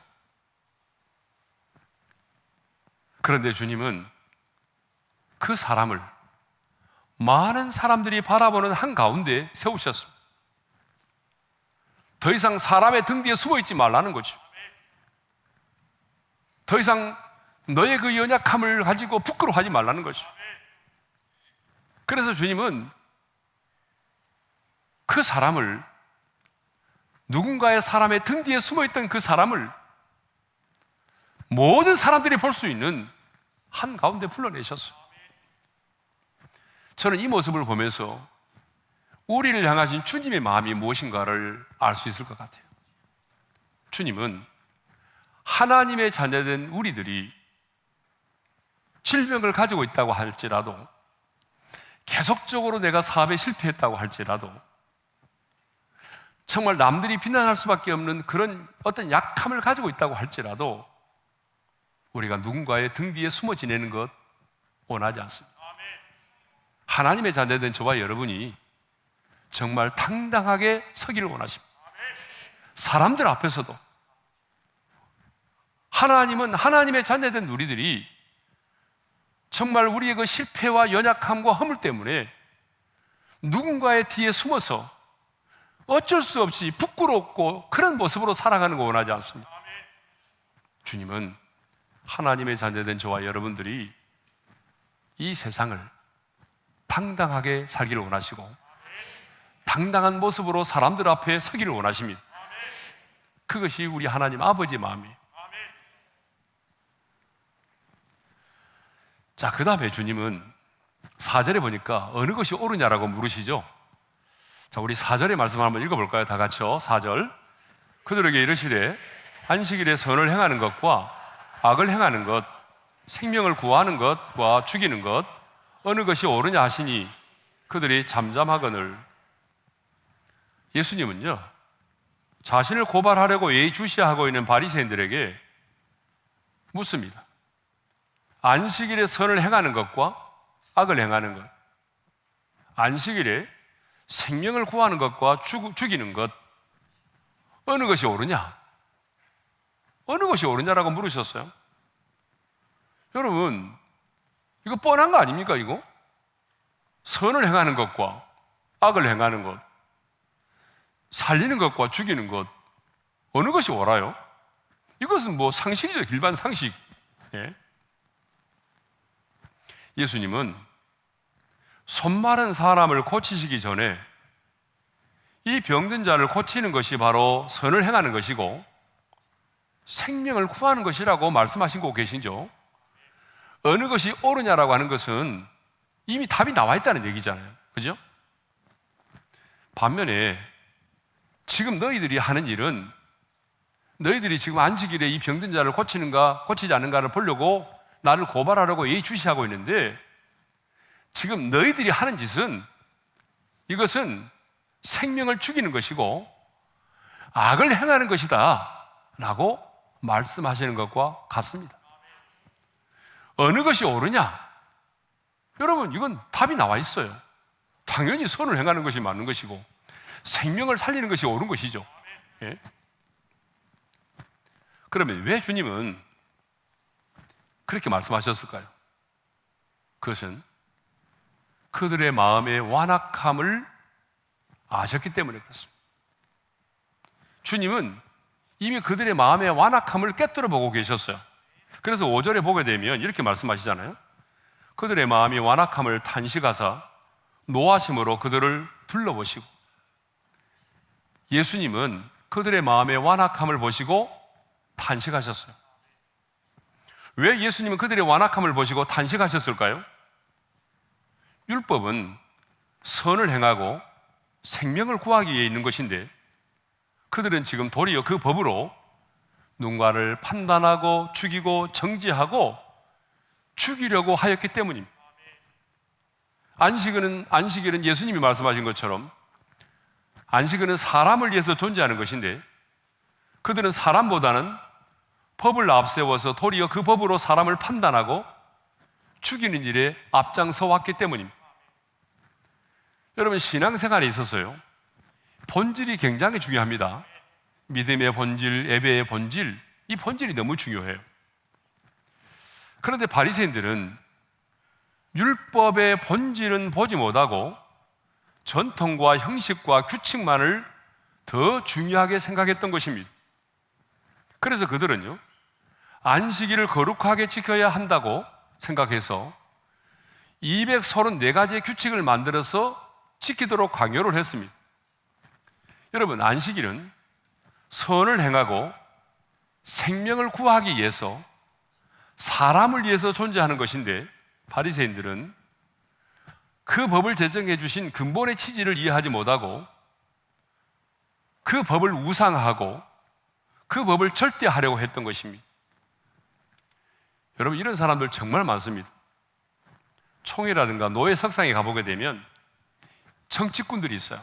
그런데 주님은 그 사람을 많은 사람들이 바라보는 한가운데 세우셨습니다. 더 이상 사람의 등 뒤에 숨어 있지 말라는 거죠. 더 이상 너의 그 연약함을 가지고 부끄러워하지 말라는 거죠. 그래서 주님은 그 사람을, 누군가의 사람의 등 뒤에 숨어있던 그 사람을 모든 사람들이 볼 수 있는 한가운데 불러내셨어요. 저는 이 모습을 보면서 우리를 향하신 주님의 마음이 무엇인가를 알 수 있을 것 같아요. 주님은 하나님의 자녀된 우리들이 질병을 가지고 있다고 할지라도, 계속적으로 내가 사업에 실패했다고 할지라도, 정말 남들이 비난할 수밖에 없는 그런 어떤 약함을 가지고 있다고 할지라도 우리가 누군가의 등 뒤에 숨어 지내는 것 원하지 않습니다. 하나님의 자녀된 저와 여러분이 정말 당당하게 서기를 원하십니다. 사람들 앞에서도. 하나님은 하나님의 자녀된 우리들이 정말 우리의 그 실패와 연약함과 허물 때문에 누군가의 뒤에 숨어서 어쩔 수 없이 부끄럽고 그런 모습으로 살아가는 거 원하지 않습니다. 주님은 하나님의 자녀된 저와 여러분들이 이 세상을 당당하게 살기를 원하시고 당당한 모습으로 사람들 앞에 서기를 원하십니다. 그것이 우리 하나님 아버지의 마음이에요. 자, 그 다음에 주님은 4절에 보니까 어느 것이 옳으냐라고 물으시죠. 자, 우리 4절의 말씀 한번 읽어볼까요? 다 같이요. 4절. 그들에게 이르시되 안식일에 선을 행하는 것과 악을 행하는 것, 생명을 구하는 것과 죽이는 것, 어느 것이 옳으냐 하시니 그들이 잠잠하거늘. 예수님은요, 자신을 고발하려고 예의주시하고 있는 바리새인들에게 묻습니다. 안식일에 선을 행하는 것과 악을 행하는 것, 안식일에 생명을 구하는 것과 죽이는 것, 어느 것이 옳으냐? 어느 것이 옳으냐라고 물으셨어요. 여러분, 이거 뻔한 거 아닙니까, 이거? 선을 행하는 것과 악을 행하는 것, 살리는 것과 죽이는 것, 어느 것이 옳아요? 이것은 상식이죠, 일반 상식. 예? 예수님은 손마른 사람을 고치시기 전에 이 병든 자를 고치는 것이 바로 선을 행하는 것이고 생명을 구하는 것이라고 말씀하시고 계시죠. 어느 것이 옳으냐라고 하는 것은 이미 답이 나와 있다는 얘기잖아요. 그죠? 반면에 지금 너희들이 하는 일은 너희들이 지금 안식일에 이 병든 자를 고치는가 고치지 않는가를 보려고 나를 고발하려고 예의주시하고 있는데, 지금 너희들이 하는 짓은 이것은 생명을 죽이는 것이고 악을 행하는 것이다 라고 말씀하시는 것과 같습니다. 어느 것이 옳으냐? 여러분, 이건 답이 나와 있어요. 당연히 선을 행하는 것이 맞는 것이고 생명을 살리는 것이 옳은 것이죠. 예? 그러면 왜 주님은 그렇게 말씀하셨을까요? 그것은 그들의 마음의 완악함을 아셨기 때문에 그렇습니다. 주님은 이미 그들의 마음의 완악함을 꿰뚫어 보고 계셨어요. 그래서 5절에 보게 되면 이렇게 말씀하시잖아요. 그들의 마음이 완악함을 탄식하사 노하심으로 그들을 둘러보시고, 예수님은 그들의 마음의 완악함을 보시고 탄식하셨어요. 왜 예수님은 그들의 완악함을 보시고 탄식하셨을까요? 율법은 선을 행하고 생명을 구하기 위해 있는 것인데 그들은 지금 도리어 그 법으로 누군가를 판단하고 죽이고 정죄하고 죽이려고 하였기 때문입니다. 안식일은 예수님이 말씀하신 것처럼 안식일은 사람을 위해서 존재하는 것인데 그들은 사람보다는 법을 앞세워서 도리어 그 법으로 사람을 판단하고 죽이는 일에 앞장서 왔기 때문입니다. 여러분, 신앙생활에 있어서요, 본질이 굉장히 중요합니다. 믿음의 본질, 예배의 본질, 이 본질이 너무 중요해요. 그런데 바리새인들은 율법의 본질은 보지 못하고 전통과 형식과 규칙만을 더 중요하게 생각했던 것입니다. 그래서 그들은요, 안식일을 거룩하게 지켜야 한다고 생각해서 234가지의 규칙을 만들어서 지키도록 강요를 했습니다. 여러분, 안식일은 선을 행하고 생명을 구하기 위해서 사람을 위해서 존재하는 것인데 바리새인들은 그 법을 제정해 주신 근본의 취지를 이해하지 못하고 그 법을 우상화하고 그 법을 절대하려고 했던 것입니다. 여러분, 이런 사람들 정말 많습니다. 총회라든가 노예 석상에 가보게 되면 정치꾼들이 있어요.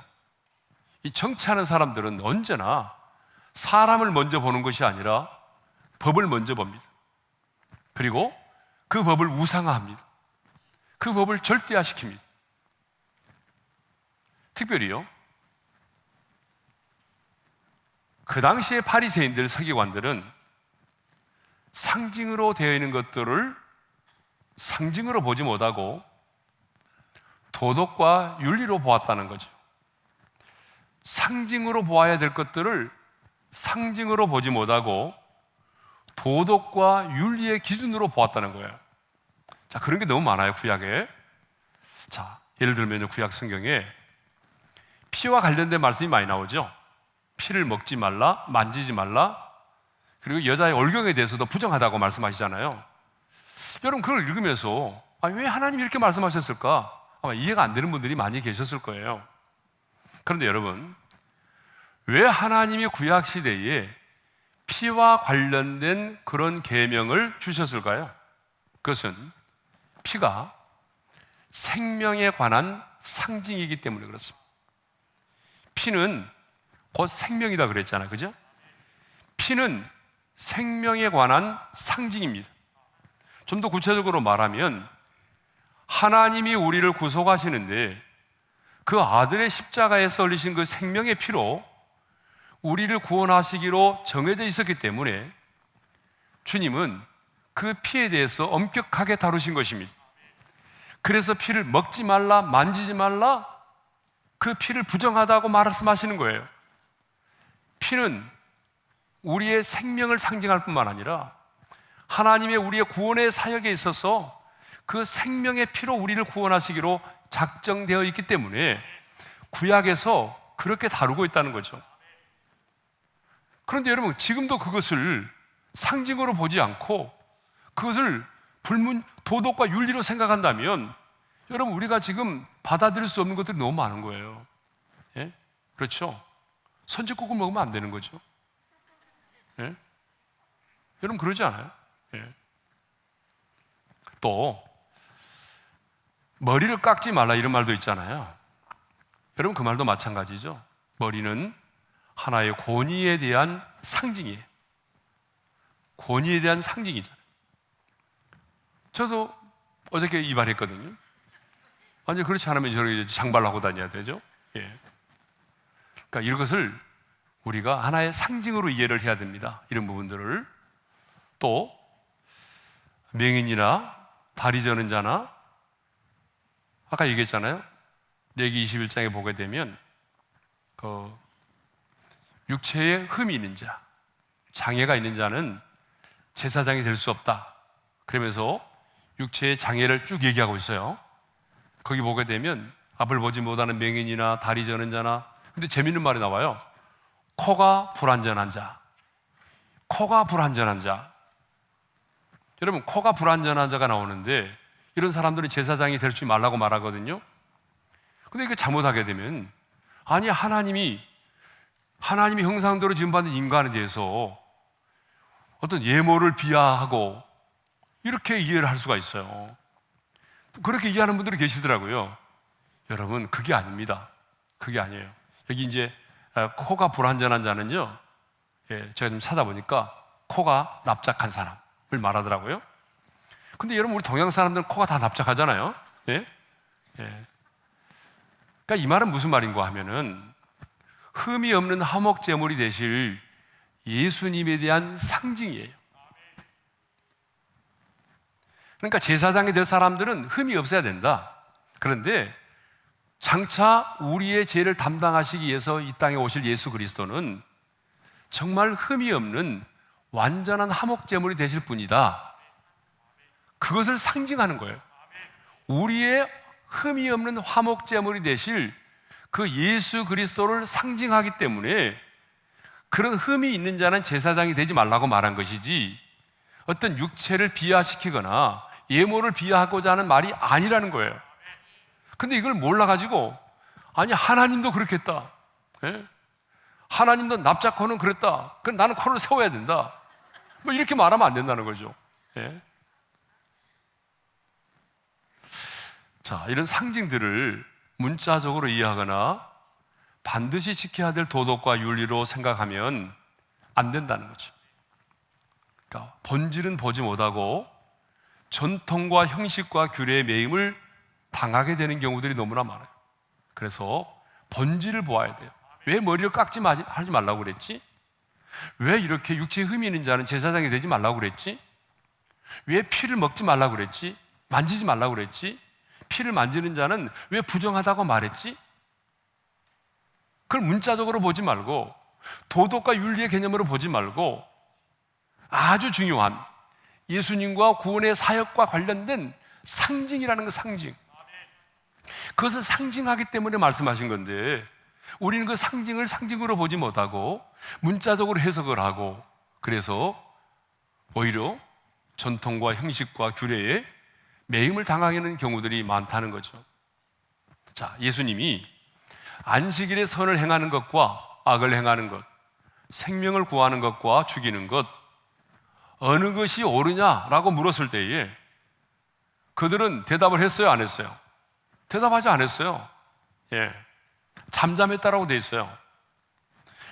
이 정치하는 사람들은 언제나 사람을 먼저 보는 것이 아니라 법을 먼저 봅니다. 그리고 그 법을 우상화합니다. 그 법을 절대화시킵니다. 특별히요, 그 당시의 바리새인들, 서기관들은 상징으로 되어 있는 것들을 상징으로 보지 못하고 도덕과 윤리로 보았다는 거죠. 상징으로 보아야 될 것들을 상징으로 보지 못하고 도덕과 윤리의 기준으로 보았다는 거예요. 자, 그런 게 너무 많아요, 구약에. 자, 예를 들면 구약 성경에 피와 관련된 말씀이 많이 나오죠. 피를 먹지 말라, 만지지 말라, 그리고 여자의 얼경에 대해서도 부정하다고 말씀하시잖아요. 여러분, 그걸 읽으면서 왜 하나님이 이렇게 말씀하셨을까? 아마 이해가 안 되는 분들이 많이 계셨을 거예요. 그런데 여러분, 왜 하나님이 구약 시대에 피와 관련된 그런 계명을 주셨을까요? 그것은 피가 생명에 관한 상징이기 때문에 그렇습니다. 피는 곧 생명이다 그랬잖아요, 그죠? 피는 생명에 관한 상징입니다. 좀 더 구체적으로 말하면 하나님이 우리를 구속하시는데 그 아들의 십자가에서 흘리신 그 생명의 피로 우리를 구원하시기로 정해져 있었기 때문에 주님은 그 피에 대해서 엄격하게 다루신 것입니다. 그래서 피를 먹지 말라, 만지지 말라, 그 피를 부정하다고 말씀하시는 거예요. 피는 우리의 생명을 상징할 뿐만 아니라 하나님의 우리의 구원의 사역에 있어서 그 생명의 피로 우리를 구원하시기로 작정되어 있기 때문에 구약에서 그렇게 다루고 있다는 거죠. 그런데 여러분, 지금도 그것을 상징으로 보지 않고 그것을 도덕과 윤리로 생각한다면 여러분, 우리가 지금 받아들일 수 없는 것들이 너무 많은 거예요. 예? 그렇죠? 선짓국을 먹으면 안 되는 거죠. 예? 여러분, 그러지 않아요? 예. 또 머리를 깎지 말라 이런 말도 있잖아요. 여러분, 그 말도 마찬가지죠. 머리는 하나의 권위에 대한 상징이에요. 권위에 대한 상징이잖아요. 저도 어저께 이발했거든요. 완전 그렇지 않으면 저렇게 장발하고 다녀야 되죠. 예. 그러니까 이것을 우리가 하나의 상징으로 이해를 해야 됩니다. 이런 부분들을. 또 맹인이나 다리 저는 자나, 아까 얘기했잖아요. 레기 21장에 보게 되면 그 육체에 흠이 있는 자, 장애가 있는 자는 제사장이 될 수 없다. 그러면서 육체의 장애를 쭉 얘기하고 있어요. 거기 보게 되면 앞을 보지 못하는 맹인이나 다리 저는 자나, 근데 재밌는 말이 나와요. 코가 불완전한 자. 코가 불완전한 자. 여러분, 코가 불완전한 자가 나오는데 이런 사람들은 제사장이 될 줄 말라고 말하거든요. 근데 이게 잘못하게 되면, 아니, 하나님이 형상대로 지음받은 인간에 대해서 어떤 예모를 비하하고 이렇게 이해를 할 수가 있어요. 그렇게 이해하는 분들이 계시더라고요. 여러분, 그게 아닙니다. 그게 아니에요. 여기 이제 코가 불완전한 자는요, 예, 제가 좀 찾아보니까 코가 납작한 사람을 말하더라고요. 근데 여러분, 우리 동양 사람들은 코가 다 납작하잖아요. 예? 예. 그러니까 이 말은 무슨 말인가 하면은 흠이 없는 화목제물이 되실 예수님에 대한 상징이에요. 그러니까 제사장이 될 사람들은 흠이 없어야 된다. 그런데 장차 우리의 죄를 담당하시기 위해서 이 땅에 오실 예수 그리스도는 정말 흠이 없는 완전한 화목제물이 되실 분이다. 그것을 상징하는 거예요. 우리의 흠이 없는 화목제물이 되실 그 예수 그리스도를 상징하기 때문에 그런 흠이 있는 자는 제사장이 되지 말라고 말한 것이지, 어떤 육체를 비하시키거나 예모를 비하하고자 하는 말이 아니라는 거예요. 근데 이걸 몰라가지고, 아니, 하나님도 그렇겠다. 예? 하나님도 납작코는 그랬다. 그럼 나는 코를 세워야 된다. 뭐 이렇게 말하면 안 된다는 거죠. 예? 자, 이런 상징들을 문자적으로 이해하거나 반드시 지켜야 될 도덕과 윤리로 생각하면 안 된다는 거죠. 그러니까 본질은 보지 못하고 전통과 형식과 규례의 매임을 당하게 되는 경우들이 너무나 많아요. 그래서 본질을 보아야 돼요. 왜 머리를 깎지 하지 말라고 그랬지? 왜 이렇게 육체에 흠이 있는 자는 제사장이 되지 말라고 그랬지? 왜 피를 먹지 말라고 그랬지? 만지지 말라고 그랬지? 피를 만지는 자는 왜 부정하다고 말했지? 그걸 문자적으로 보지 말고 도덕과 윤리의 개념으로 보지 말고 아주 중요한 예수님과 구원의 사역과 관련된 상징이라는 거, 상징. 그것을 상징하기 때문에 말씀하신 건데, 우리는 그 상징을 상징으로 보지 못하고 문자적으로 해석을 하고, 그래서 오히려 전통과 형식과 규례에 매임을 당하는 경우들이 많다는 거죠. 자, 예수님이 안식일에 선을 행하는 것과 악을 행하는 것, 생명을 구하는 것과 죽이는 것, 어느 것이 옳으냐라고 물었을 때에 그들은 대답을 했어요, 안 했어요? 대답하지 않았어요. 예, 잠잠했다라고 돼 있어요.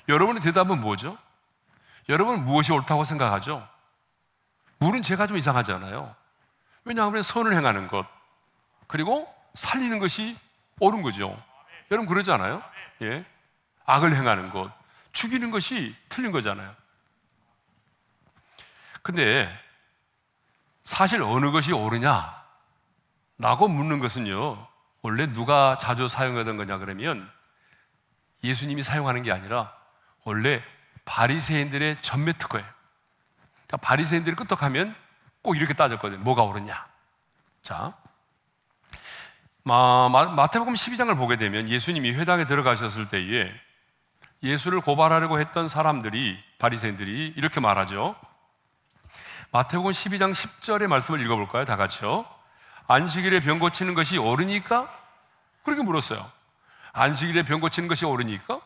여러분의 대답은 뭐죠? 여러분은 무엇이 옳다고 생각하죠? 물은 제가 좀 이상하지 않아요? 왜냐하면 선을 행하는 것, 그리고 살리는 것이 옳은 거죠. 여러분 그러지 않아요? 예, 악을 행하는 것, 죽이는 것이 틀린 거잖아요. 근데 사실 어느 것이 옳으냐라고 묻는 것은요, 원래 누가 자주 사용하던 거냐 그러면 예수님이 사용하는 게 아니라 원래 바리새인들의 전매 특허예요. 그러니까 바리새인들이 끄떡하면 꼭 이렇게 따졌거든요. 뭐가 옳으냐? 자, 마태복음 12장을 보게 되면 예수님이 회당에 들어가셨을 때에 예수를 고발하려고 했던 사람들이, 바리새인들이 이렇게 말하죠. 마태복음 12장 10절의 말씀을 읽어볼까요? 다 같이요. 안식일에 병 고치는 것이 옳으니까? 그렇게 물었어요. 안식일에 병 고치는 것이 옳으니까?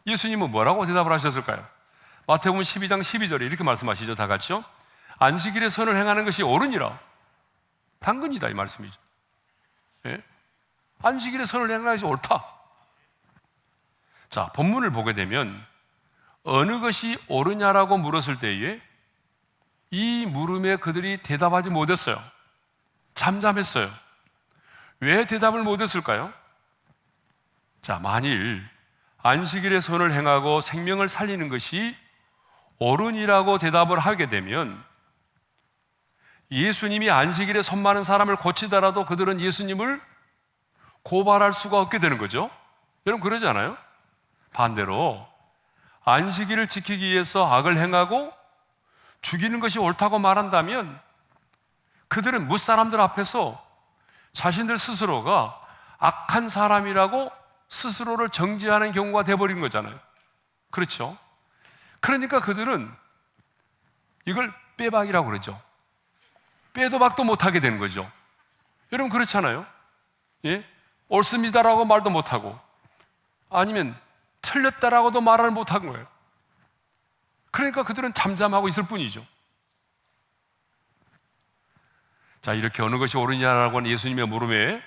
예수님은 뭐라고 대답을 하셨을까요? 마태복음 12장 12절에 이렇게 말씀하시죠. 다 같이요. 안식일에 선을 행하는 것이 옳으니라. 당근이다 이 말씀이죠. 예? 안식일에 선을 행하는 것이 옳다. 자, 본문을 보게 되면 어느 것이 옳으냐라고 물었을 때에 이 물음에 그들이 대답하지 못했어요. 잠잠했어요. 왜 대답을 못했을까요? 자, 만일 안식일에 선을 행하고 생명을 살리는 것이 옳으니라고 대답을 하게 되면 예수님이 안식일에 손 많은 사람을 고치더라도 그들은 예수님을 고발할 수가 없게 되는 거죠. 여러분 그러지 않아요? 반대로 안식일을 지키기 위해서 악을 행하고 죽이는 것이 옳다고 말한다면 그들은 무사람들 앞에서 자신들 스스로가 악한 사람이라고 스스로를 정죄하는 경우가 돼버린 거잖아요. 그렇죠? 그러니까 그들은 이걸 빼박이라고 그러죠. 빼도 박도 못하게 되는 거죠. 여러분 그렇잖아요? 예? 옳습니다라고 말도 못하고 아니면 틀렸다라고도 말을 못한 거예요. 그러니까 그들은 잠잠하고 있을 뿐이죠. 자, 이렇게 어느 것이 옳으냐라고 하는 예수님의 물음에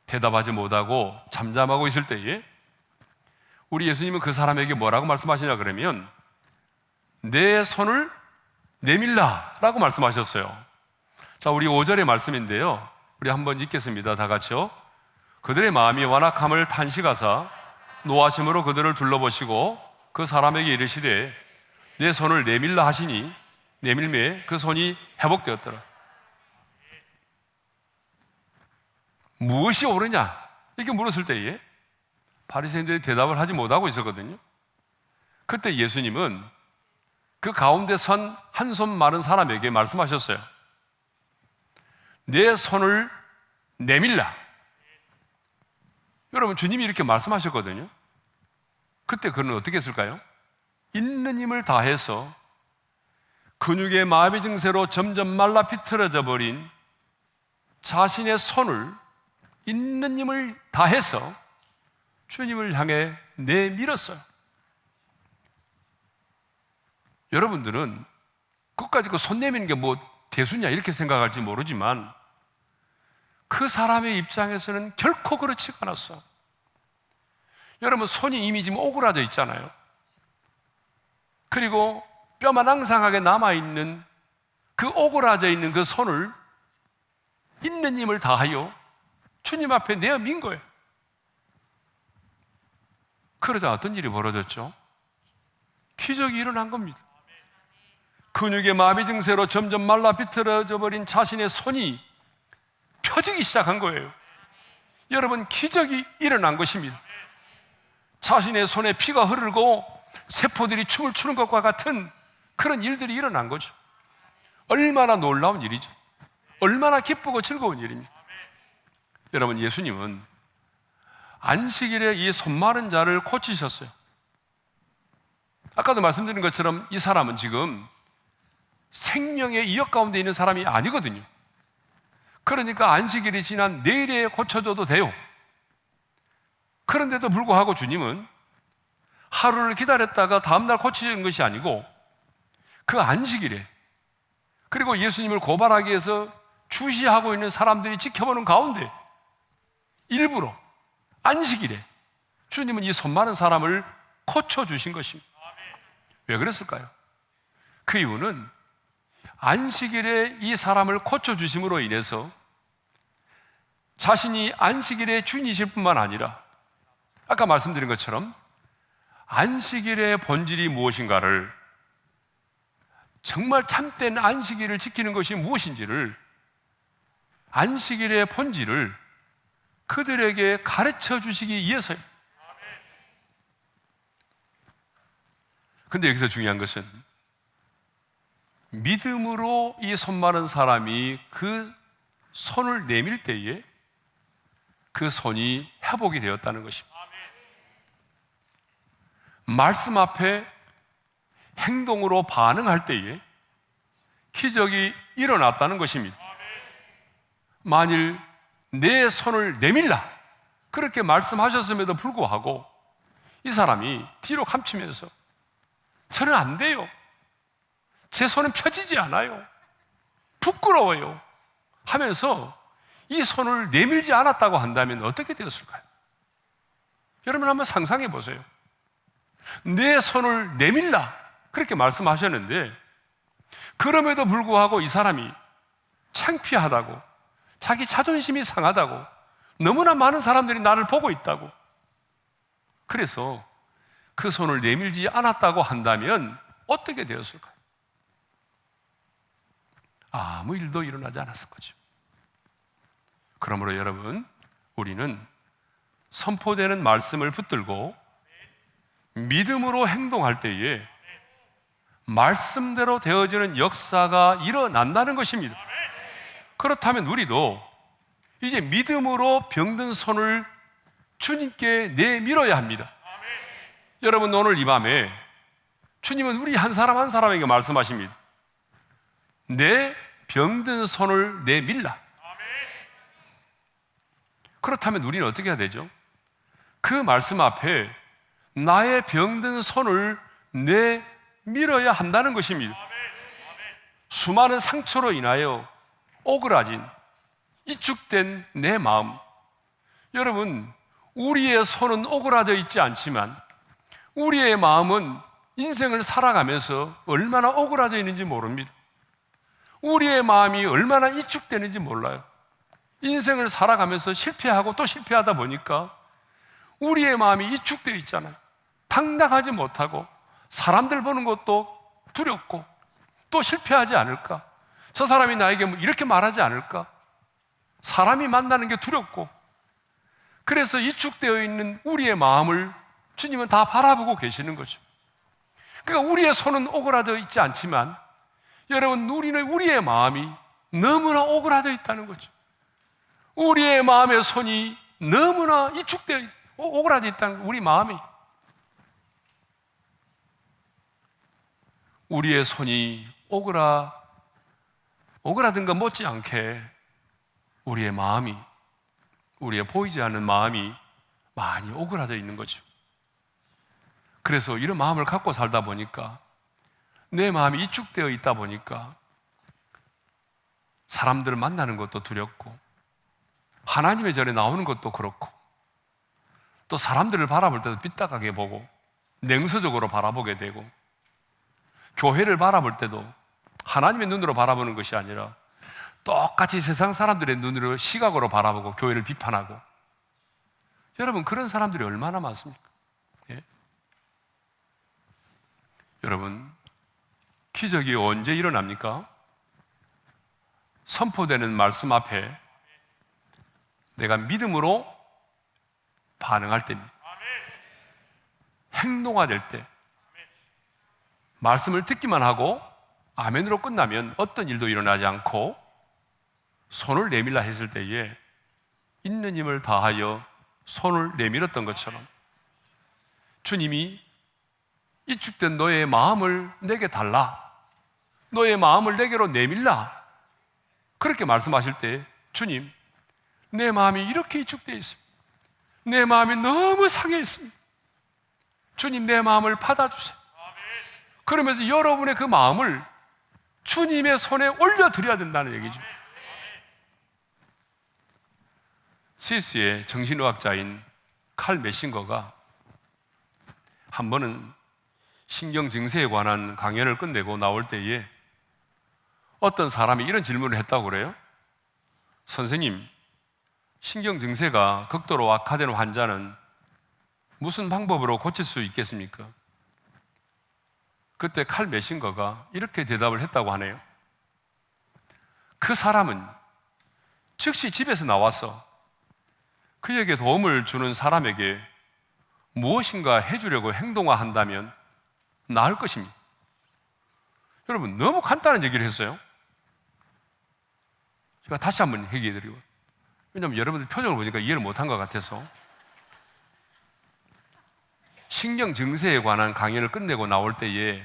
대답하지 못하고 잠잠하고 있을 때에 우리 예수님은 그 사람에게 뭐라고 말씀하시냐 그러면 내 손을 내밀라 라고 말씀하셨어요. 자, 우리 5절의 말씀인데요, 우리 한번 읽겠습니다. 다 같이요. 그들의 마음이 완악함을 탄식하사 노하심으로 그들을 둘러보시고 그 사람에게 이르시되 내 손을 내밀라 하시니 내밀매 그 손이 회복되었더라. 무엇이 옳으냐 이렇게 물었을 때에 바리새인들이 대답을 하지 못하고 있었거든요. 그때 예수님은 그 가운데 선 한 손 마른 사람에게 말씀하셨어요. 내 손을 내밀라. 여러분 주님이 이렇게 말씀하셨거든요. 그때 그는 어떻게 했을까요? 있는 힘을 다해서 근육의 마비 증세로 점점 말라 비틀어져 버린 자신의 손을 있는 힘을 다해서 주님을 향해 내밀었어요. 여러분들은 끝까지 그 손 내미는 게 뭐 대수냐 이렇게 생각할지 모르지만 그 사람의 입장에서는 결코 그렇지가 않았어. 여러분 손이 이미 지금 오그라져 있잖아요. 그리고 뼈만 앙상하게 남아있는 그 오그라져 있는 그 손을 있는 힘을 다하여 주님 앞에 내어민 거예요. 그러자 어떤 일이 벌어졌죠? 기적이 일어난 겁니다. 근육의 마비 증세로 점점 말라 비틀어져 버린 자신의 손이 펴지기 시작한 거예요. 여러분 기적이 일어난 것입니다. 자신의 손에 피가 흐르고 세포들이 춤을 추는 것과 같은 그런 일들이 일어난 거죠. 얼마나 놀라운 일이죠. 얼마나 기쁘고 즐거운 일입니다. 여러분 예수님은 안식일에 이 손 마른 자를 고치셨어요. 아까도 말씀드린 것처럼 이 사람은 지금 생명의 이역 가운데 있는 사람이 아니거든요. 그러니까 안식일이 지난 내일에 고쳐줘도 돼요. 그런데도 불구하고 주님은 하루를 기다렸다가 다음날 고치는 것이 아니고 그 안식일에, 그리고 예수님을 고발하기 위해서 주시하고 있는 사람들이 지켜보는 가운데 일부러 안식일에 주님은 이 손 마른 사람을 고쳐주신 것입니다. 왜 그랬을까요? 그 이유는 안식일에 이 사람을 고쳐주심으로 인해서 자신이 안식일의 주인이실 뿐만 아니라 아까 말씀드린 것처럼 안식일의 본질이 무엇인가를, 정말 참된 안식일을 지키는 것이 무엇인지를, 안식일의 본질을 그들에게 가르쳐 주시기 위해서요. 근데 여기서 중요한 것은 믿음으로 이 손 마른 사람이 그 손을 내밀 때에 그 손이 회복이 되었다는 것입니다. 말씀 앞에 행동으로 반응할 때에 기적이 일어났다는 것입니다. 만일 내 손을 내밀라 그렇게 말씀하셨음에도 불구하고 이 사람이 뒤로 감추면서 저는 안 돼요, 제 손은 펴지지 않아요, 부끄러워요 하면서 이 손을 내밀지 않았다고 한다면 어떻게 되었을까요? 여러분 한번 상상해 보세요. 내 손을 내밀라 그렇게 말씀하셨는데 그럼에도 불구하고 이 사람이 창피하다고, 자기 자존심이 상하다고, 너무나 많은 사람들이 나를 보고 있다고, 그래서 그 손을 내밀지 않았다고 한다면 어떻게 되었을까요? 아무 일도 일어나지 않았을 거죠. 그러므로 여러분, 우리는 선포되는 말씀을 붙들고 믿음으로 행동할 때에 말씀대로 되어지는 역사가 일어난다는 것입니다. 그렇다면 우리도 이제 믿음으로 병든 손을 주님께 내밀어야 합니다. 여러분, 오늘 이 밤에 주님은 우리 한 사람 한 사람에게 말씀하십니다. 내 병든 손을 내밀라. 그렇다면 우리는 어떻게 해야 되죠? 그 말씀 앞에 나의 병든 손을 내밀어야 한다는 것입니다. 수많은 상처로 인하여 오그라진 이축된 내 마음, 여러분, 우리의 손은 오그라져 있지 않지만 우리의 마음은 인생을 살아가면서 얼마나 오그라져 있는지 모릅니다. 우리의 마음이 얼마나 이축되는지 몰라요. 인생을 살아가면서 실패하고 또 실패하다 보니까 우리의 마음이 이축되어 있잖아요. 당당하지 못하고 사람들 보는 것도 두렵고 또 실패하지 않을까, 저 사람이 나에게 뭐 이렇게 말하지 않을까, 사람이 만나는 게 두렵고, 그래서 이축되어 있는 우리의 마음을 주님은 다 바라보고 계시는 거죠. 그러니까 우리의 손은 오그라져 있지 않지만 여러분, 우리의 마음이 너무나 오그라져 있다는 거죠. 우리의 마음의 손이 너무나 이축되어 오그라져 있다는 거예요. 우리 마음이, 우리의 손이 오그라든 것 못지않게 우리의 마음이, 우리의 보이지 않는 마음이 많이 오그라져 있는 거죠. 그래서 이런 마음을 갖고 살다 보니까, 내 마음이 이축되어 있다 보니까 사람들을 만나는 것도 두렵고 하나님의 전에 나오는 것도 그렇고 또 사람들을 바라볼 때도 삐딱하게 보고 냉소적으로 바라보게 되고, 교회를 바라볼 때도 하나님의 눈으로 바라보는 것이 아니라 똑같이 세상 사람들의 눈으로, 시각으로 바라보고 교회를 비판하고, 여러분, 그런 사람들이 얼마나 많습니까? 예? 여러분, 기적이 언제 일어납니까? 선포되는 말씀 앞에 내가 믿음으로 반응할 때입니다. 행동화될 때, 말씀을 듣기만 하고 아멘으로 끝나면 어떤 일도 일어나지 않고 손을 내밀라 했을 때에 있는 힘을 다하여 손을 내밀었던 것처럼 주님이 이축된 너의 마음을 내게 달라, 너의 마음을 내게로 내밀라, 그렇게 말씀하실 때 주님, 내 마음이 이렇게 이축되어 있습니다. 내 마음이 너무 상해 있습니다. 주님, 내 마음을 받아주세요. 그러면서 여러분의 그 마음을 주님의 손에 올려드려야 된다는 얘기죠. 스위스의 정신의학자인 칼 메싱거가 한 번은 신경 증세에 관한 강연을 끝내고 나올 때에 어떤 사람이 이런 질문을 했다고 그래요. 선생님, 신경 증세가 극도로 악화된 환자는 무슨 방법으로 고칠 수 있겠습니까? 그때 칼 메싱거가 이렇게 대답을 했다고 하네요. 그 사람은 즉시 집에서 나와서 그에게 도움을 주는 사람에게 무엇인가 해주려고 행동화한다면 나을 것입니다. 여러분, 너무 간단한 얘기를 했어요. 제가 다시 한번 얘기해드리고, 왜냐하면 여러분들 표정을 보니까 이해를 못한 것 같아서. 신경 증세에 관한 강의를 끝내고 나올 때에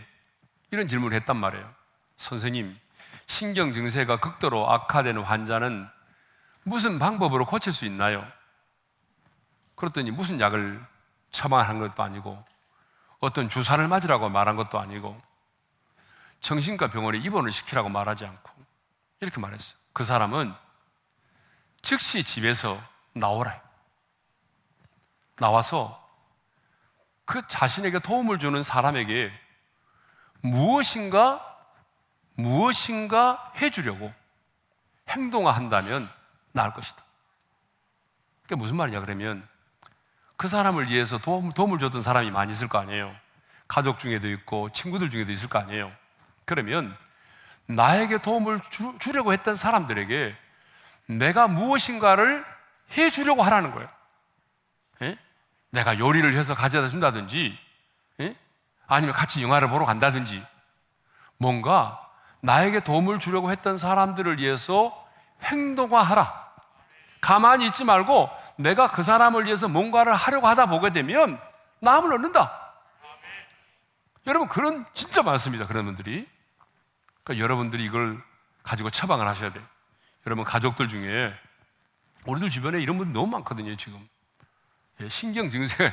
이런 질문을 했단 말이에요. 선생님, 신경 증세가 극도로 악화되는 환자는 무슨 방법으로 고칠 수 있나요? 그랬더니 무슨 약을 처방한 것도 아니고 어떤 주사를 맞으라고 말한 것도 아니고 정신과 병원에 입원을 시키라고 말하지 않고 이렇게 말했어요. 그 사람은 즉시 집에서 나오라. 나와서 그 자신에게 도움을 주는 사람에게 무엇인가 해주려고 행동한다면 나을 것이다. 그게 무슨 말이냐 그러면 그 사람을 위해서 도움을 줬던 사람이 많이 있을 거 아니에요. 가족 중에도 있고 친구들 중에도 있을 거 아니에요. 그러면 나에게 도움을 주려고 했던 사람들에게 내가 무엇인가를 해주려고 하라는 거예요. 예? 내가 요리를 해서 가져다 준다든지, 예? 아니면 같이 영화를 보러 간다든지, 뭔가 나에게 도움을 주려고 했던 사람들을 위해서 행동화하라. 가만히 있지 말고 내가 그 사람을 위해서 뭔가를 하려고 하다 보게 되면 남을 얻는다. 여러분, 그런 진짜 많습니다. 그런 분들이. 그러니까 여러분들이 이걸 가지고 처방을 하셔야 돼요. 여러분 가족들 중에 우리들 주변에 이런 분들 너무 많거든요. 지금 신경 증세가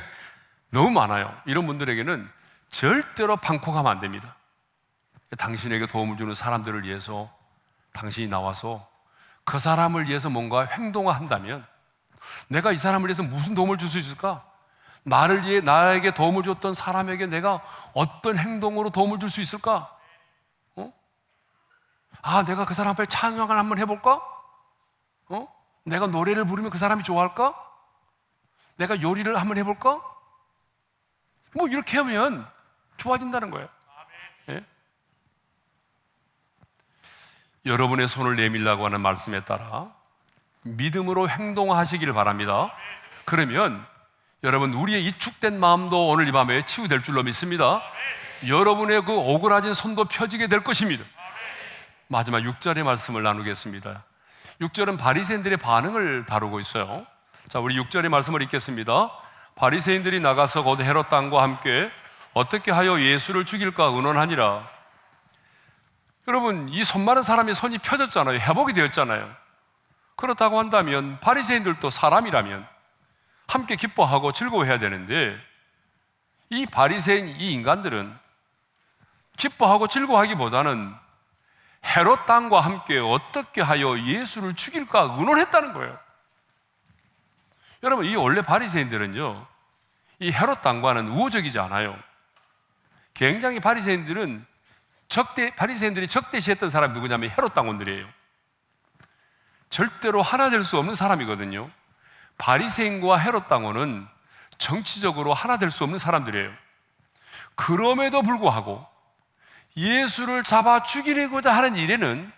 너무 많아요. 이런 분들에게는 절대로 방콕하면 안 됩니다. 당신에게 도움을 주는 사람들을 위해서 당신이 나와서 그 사람을 위해서 뭔가 행동을 한다면 내가 이 사람을 위해서 무슨 도움을 줄 수 있을까? 나에게 도움을 줬던 사람에게 내가 어떤 행동으로 도움을 줄 수 있을까? 내가 그 사람 앞에 찬양을 한번 해볼까? 내가 노래를 부르면 그 사람이 좋아할까? 내가 요리를 한번 해볼까? 뭐 이렇게 하면 좋아진다는 거예요. 예? 여러분의 손을 내밀라고 하는 말씀에 따라 믿음으로 행동하시기를 바랍니다. 그러면 여러분 우리의 이축된 마음도 오늘 이 밤에 치유될 줄로 믿습니다. 여러분의 그 오그라진 손도 펴지게 될 것입니다. 마지막 6절의 말씀을 나누겠습니다. 6절은 바리새인들의 반응을 다루고 있어요. 자, 우리 6절의 말씀을 읽겠습니다. 바리새인들이 나가서 곧 헤롯 왕과 함께 어떻게 하여 예수를 죽일까 의논하니라. 여러분, 이 손 많은 사람이 손이 펴졌잖아요. 회복이 되었잖아요. 그렇다고 한다면 바리새인들도 사람이라면 함께 기뻐하고 즐거워해야 되는데 이 바리새인 이 인간들은 기뻐하고 즐거워하기보다는 헤롯 왕과 함께 어떻게 하여 예수를 죽일까 의논했다는 거예요. 여러분, 이 원래 바리새인들은요, 이 헤롯 왕과는 우호적이지 않아요. 굉장히 바리새인들이 적대시했던 사람이 누구냐면 헤롯 왕원들이에요. 절대로 하나 될 수 없는 사람이거든요. 바리새인과 헤롯 왕원은 정치적으로 하나 될 수 없는 사람들이에요. 그럼에도 불구하고 예수를 잡아 죽이려고자 하는 일에는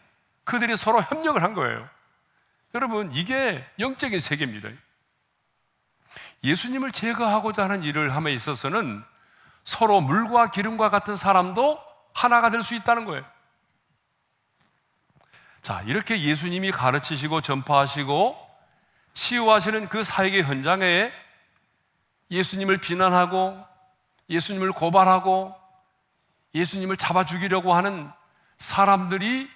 그들이 서로 협력을 한 거예요. 여러분, 이게 영적인 세계입니다. 예수님을 제거하고자 하는 일을 함에 있어서는 서로 물과 기름과 같은 사람도 하나가 될 수 있다는 거예요. 자, 이렇게 예수님이 가르치시고 전파하시고 치유하시는 그 사역의 현장에 예수님을 비난하고 예수님을 고발하고 예수님을 잡아 죽이려고 하는 사람들이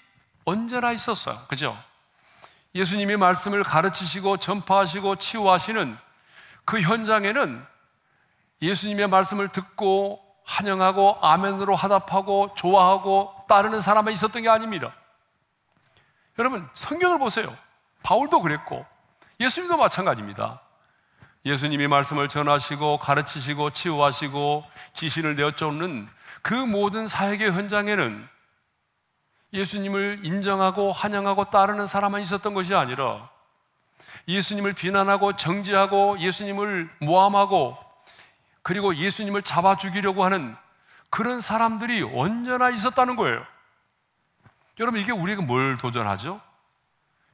언제나 있었어요. 그죠? 예수님이 말씀을 가르치시고 전파하시고 치유하시는 그 현장에는 예수님의 말씀을 듣고 환영하고 아멘으로 화답하고 좋아하고 따르는 사람이 있었던 게 아닙니다. 여러분, 성경을 보세요. 바울도 그랬고 예수님도 마찬가지입니다. 예수님이 말씀을 전하시고 가르치시고 치유하시고 지신을 내어쫓는 그 모든 사역의 현장에는 예수님을 인정하고 환영하고 따르는 사람만 있었던 것이 아니라 예수님을 비난하고 정죄하고 예수님을 모함하고 그리고 예수님을 잡아 죽이려고 하는 그런 사람들이 언제나 있었다는 거예요. 여러분, 이게 우리가 뭘 도전하죠?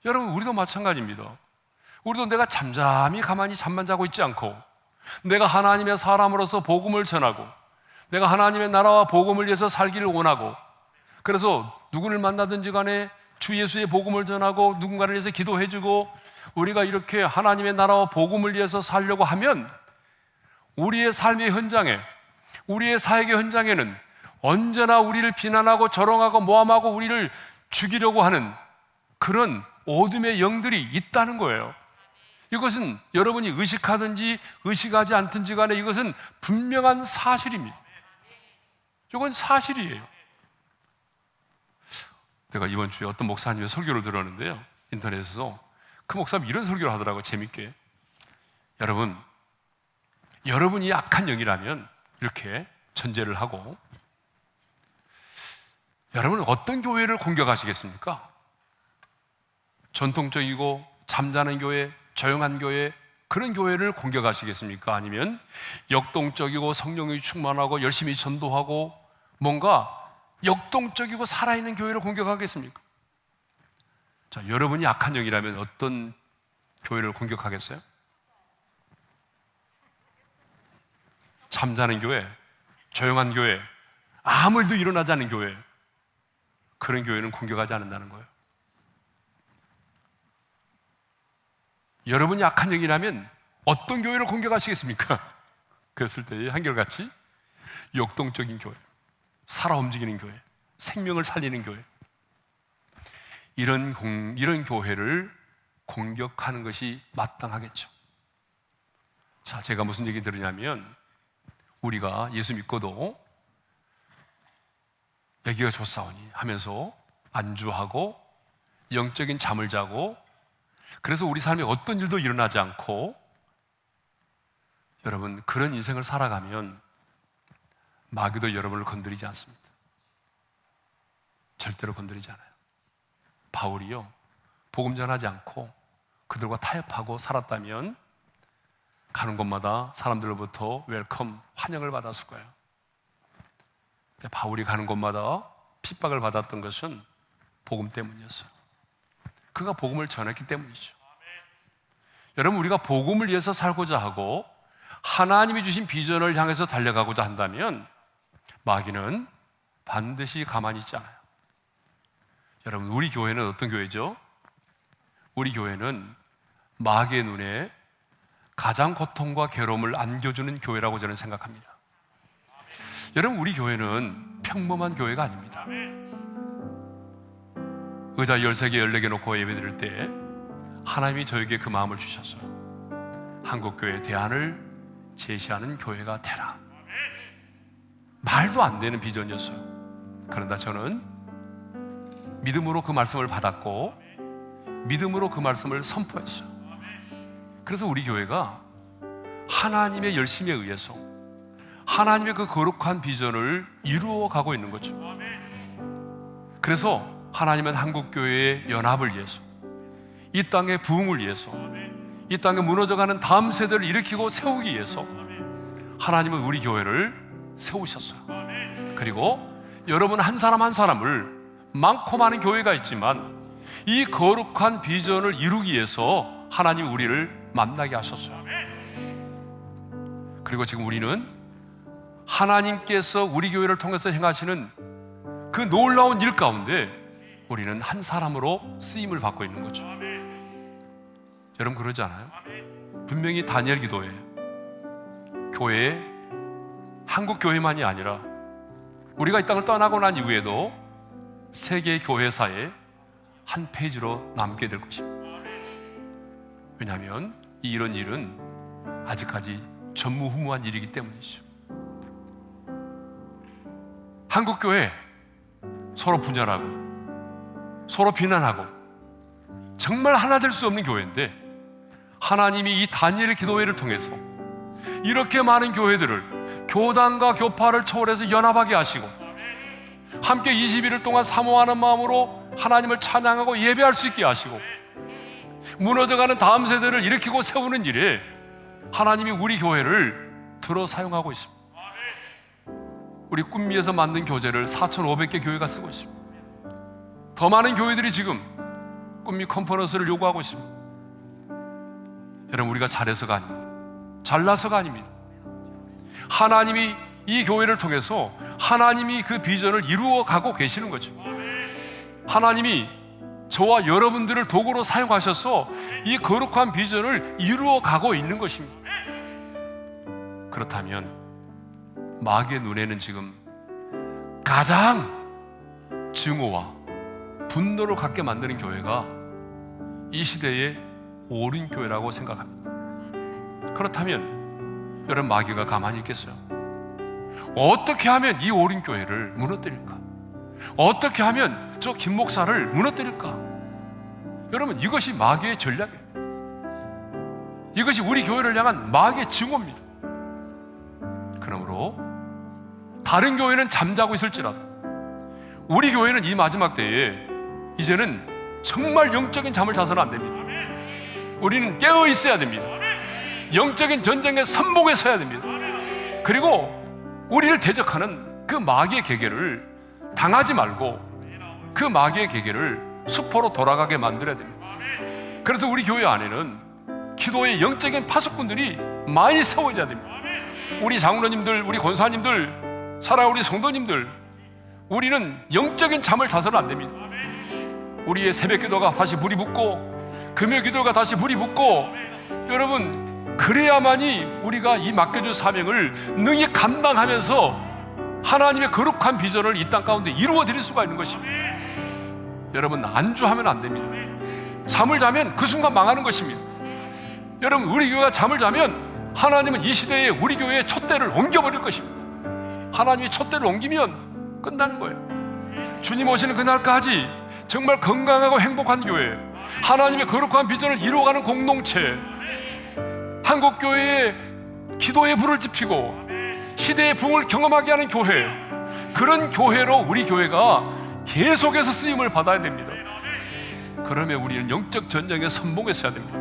여러분, 우리도 마찬가지입니다. 우리도 내가 잠잠히 가만히 잠만 자고 있지 않고 내가 하나님의 사람으로서 복음을 전하고 내가 하나님의 나라와 복음을 위해서 살기를 원하고 그래서 누구를 만나든지 간에 주 예수의 복음을 전하고 누군가를 위해서 기도해주고 우리가 이렇게 하나님의 나라와 복음을 위해서 살려고 하면 우리의 삶의 현장에, 우리의 사역의 현장에는 언제나 우리를 비난하고 조롱하고 모함하고 우리를 죽이려고 하는 그런 어둠의 영들이 있다는 거예요. 이것은 여러분이 의식하든지 의식하지 않든지 간에 이것은 분명한 사실입니다. 이건 사실이에요. 내가 이번 주에 어떤 목사님의 설교를 들었는데요, 인터넷에서. 그 목사님이 이런 설교를 하더라고요, 재밌게. 여러분이 악한 영이라면 이렇게 전제를 하고, 여러분은 어떤 교회를 공격하시겠습니까? 전통적이고 잠자는 교회, 조용한 교회, 그런 교회를 공격하시겠습니까? 아니면 역동적이고 성령이 충만하고 열심히 전도하고 뭔가 역동적이고 살아있는 교회를 공격하겠습니까? 자, 여러분이 악한 영이라면 어떤 교회를 공격하겠어요? 잠자는 교회, 조용한 교회, 아무 일도 일어나지 않는 교회, 그런 교회는 공격하지 않는다는 거예요. 여러분이 악한 영이라면 어떤 교회를 공격하시겠습니까? 그랬을 때 한결같이 역동적인 교회, 살아 움직이는 교회, 생명을 살리는 교회, 이런 교회를 공격하는 것이 마땅하겠죠. 자, 제가 무슨 얘기 들으냐면, 우리가 예수 믿고도 여기가 좋사오니 하면서 안주하고 영적인 잠을 자고, 그래서 우리 삶에 어떤 일도 일어나지 않고, 여러분, 그런 인생을 살아가면 마귀도 여러분을 건드리지 않습니다. 절대로 건드리지 않아요. 바울이요, 복음 전하지 않고 그들과 타협하고 살았다면 가는 곳마다 사람들로부터 웰컴, 환영을 받았을 거예요. 근데 바울이 가는 곳마다 핍박을 받았던 것은 복음 때문이었어요. 그가 복음을 전했기 때문이죠. 여러분, 우리가 복음을 위해서 살고자 하고 하나님이 주신 비전을 향해서 달려가고자 한다면 마귀는 반드시 가만히 있지 않아요. 여러분, 우리 교회는 어떤 교회죠? 우리 교회는 마귀의 눈에 가장 고통과 괴로움을 안겨주는 교회라고 저는 생각합니다. 여러분, 우리 교회는 평범한 교회가 아닙니다. 의자 13개, 14개 놓고 예배 드릴 때 하나님이 저에게 그 마음을 주셨어요. 한국교회 대안을 제시하는 교회가 되라. 말도 안 되는 비전이었어요. 그런데 저는 믿음으로 그 말씀을 받았고 믿음으로 그 말씀을 선포했어요. 그래서 우리 교회가 하나님의 열심에 의해서 하나님의 그 거룩한 비전을 이루어 가고 있는 거죠. 그래서 하나님은 한국교회의 연합을 위해서, 이 땅의 부흥을 위해서, 이 땅에 무너져가는 다음 세대를 일으키고 세우기 위해서 하나님은 우리 교회를 세우셨어요. 그리고 여러분 한 사람 한 사람을, 많고 많은 교회가 있지만 이 거룩한 비전을 이루기 위해서 하나님이 우리를 만나게 하셨어요. 그리고 지금 우리는 하나님께서 우리 교회를 통해서 행하시는 그 놀라운 일 가운데 우리는 한 사람으로 쓰임을 받고 있는 거죠. 여러분, 그러지 않아요? 분명히 다니엘 기도에 교회, 한국 교회만이 아니라 우리가 이 땅을 떠나고 난 이후에도 세계 교회사에 한 페이지로 남게 될 것입니다. 왜냐하면 이런 일은 아직까지 전무후무한 일이기 때문이죠. 한국 교회 서로 분열하고 서로 비난하고 정말 하나 될 수 없는 교회인데, 하나님이 이 다니엘 기도회를 통해서 이렇게 많은 교회들을 교단과 교파를 초월해서 연합하게 하시고 함께 21일 동안 사모하는 마음으로 하나님을 찬양하고 예배할 수 있게 하시고 무너져가는 다음 세대를 일으키고 세우는 일에 하나님이 우리 교회를 들어 사용하고 있습니다. 우리 꿈미에서 만든 교재를 4,500개 교회가 쓰고 있습니다. 더 많은 교회들이 지금 꿈미 컨퍼런스를 요구하고 있습니다. 여러분, 우리가 잘해서가 아닙니다. 잘나서가 아닙니다. 하나님이 이 교회를 통해서 하나님이 그 비전을 이루어 가고 계시는 거죠. 하나님이 저와 여러분들을 도구로 사용하셔서 이 거룩한 비전을 이루어 가고 있는 것입니다. 그렇다면 마귀의 눈에는 지금 가장 증오와 분노를 갖게 만드는 교회가 이 시대의 옳은 교회라고 생각합니다. 그렇다면 여러분, 마귀가 가만히 있겠어요? 어떻게 하면 이 옳은 교회를 무너뜨릴까? 어떻게 하면 저 김 목사를 무너뜨릴까? 여러분, 이것이 마귀의 전략이에요. 이것이 우리 교회를 향한 마귀의 증오입니다. 그러므로 다른 교회는 잠자고 있을지라도 우리 교회는 이 마지막 때에 이제는 정말 영적인 잠을 자서는 안 됩니다. 우리는 깨어 있어야 됩니다. 영적인 전쟁의 선봉에 서야 됩니다. 그리고 우리를 대적하는 그 마귀의 계계를 당하지 말고 그 마귀의 계계를 수포로 돌아가게 만들어야 됩니다. 그래서 우리 교회 안에는 기도의 영적인 파수꾼들이 많이 세워져야 됩니다. 우리 장로님들, 우리 권사님들, 사랑하는 우리 성도님들, 우리는 영적인 잠을 자서는 안 됩니다. 우리의 새벽 기도가 다시 불이 붙고 금요 기도가 다시 불이 붙고, 여러분, 그래야만이 우리가 이 맡겨준 사명을 능히 감당하면서 하나님의 거룩한 비전을 이 땅 가운데 이루어 드릴 수가 있는 것입니다. 여러분, 안주하면 안 됩니다. 잠을 자면 그 순간 망하는 것입니다. 여러분, 우리 교회가 잠을 자면 하나님은 이 시대에 우리 교회의 촛대를 옮겨버릴 것입니다. 하나님의 촛대를 옮기면 끝나는 거예요. 주님 오시는 그날까지 정말 건강하고 행복한 교회, 하나님의 거룩한 비전을 이루어가는 공동체, 한국교회의 기도의 불을 지피고 시대의 붕을 경험하게 하는 교회, 그런 교회로 우리 교회가 계속해서 쓰임을 받아야 됩니다. 그러면 우리는 영적 전쟁의 선봉에 서야 됩니다.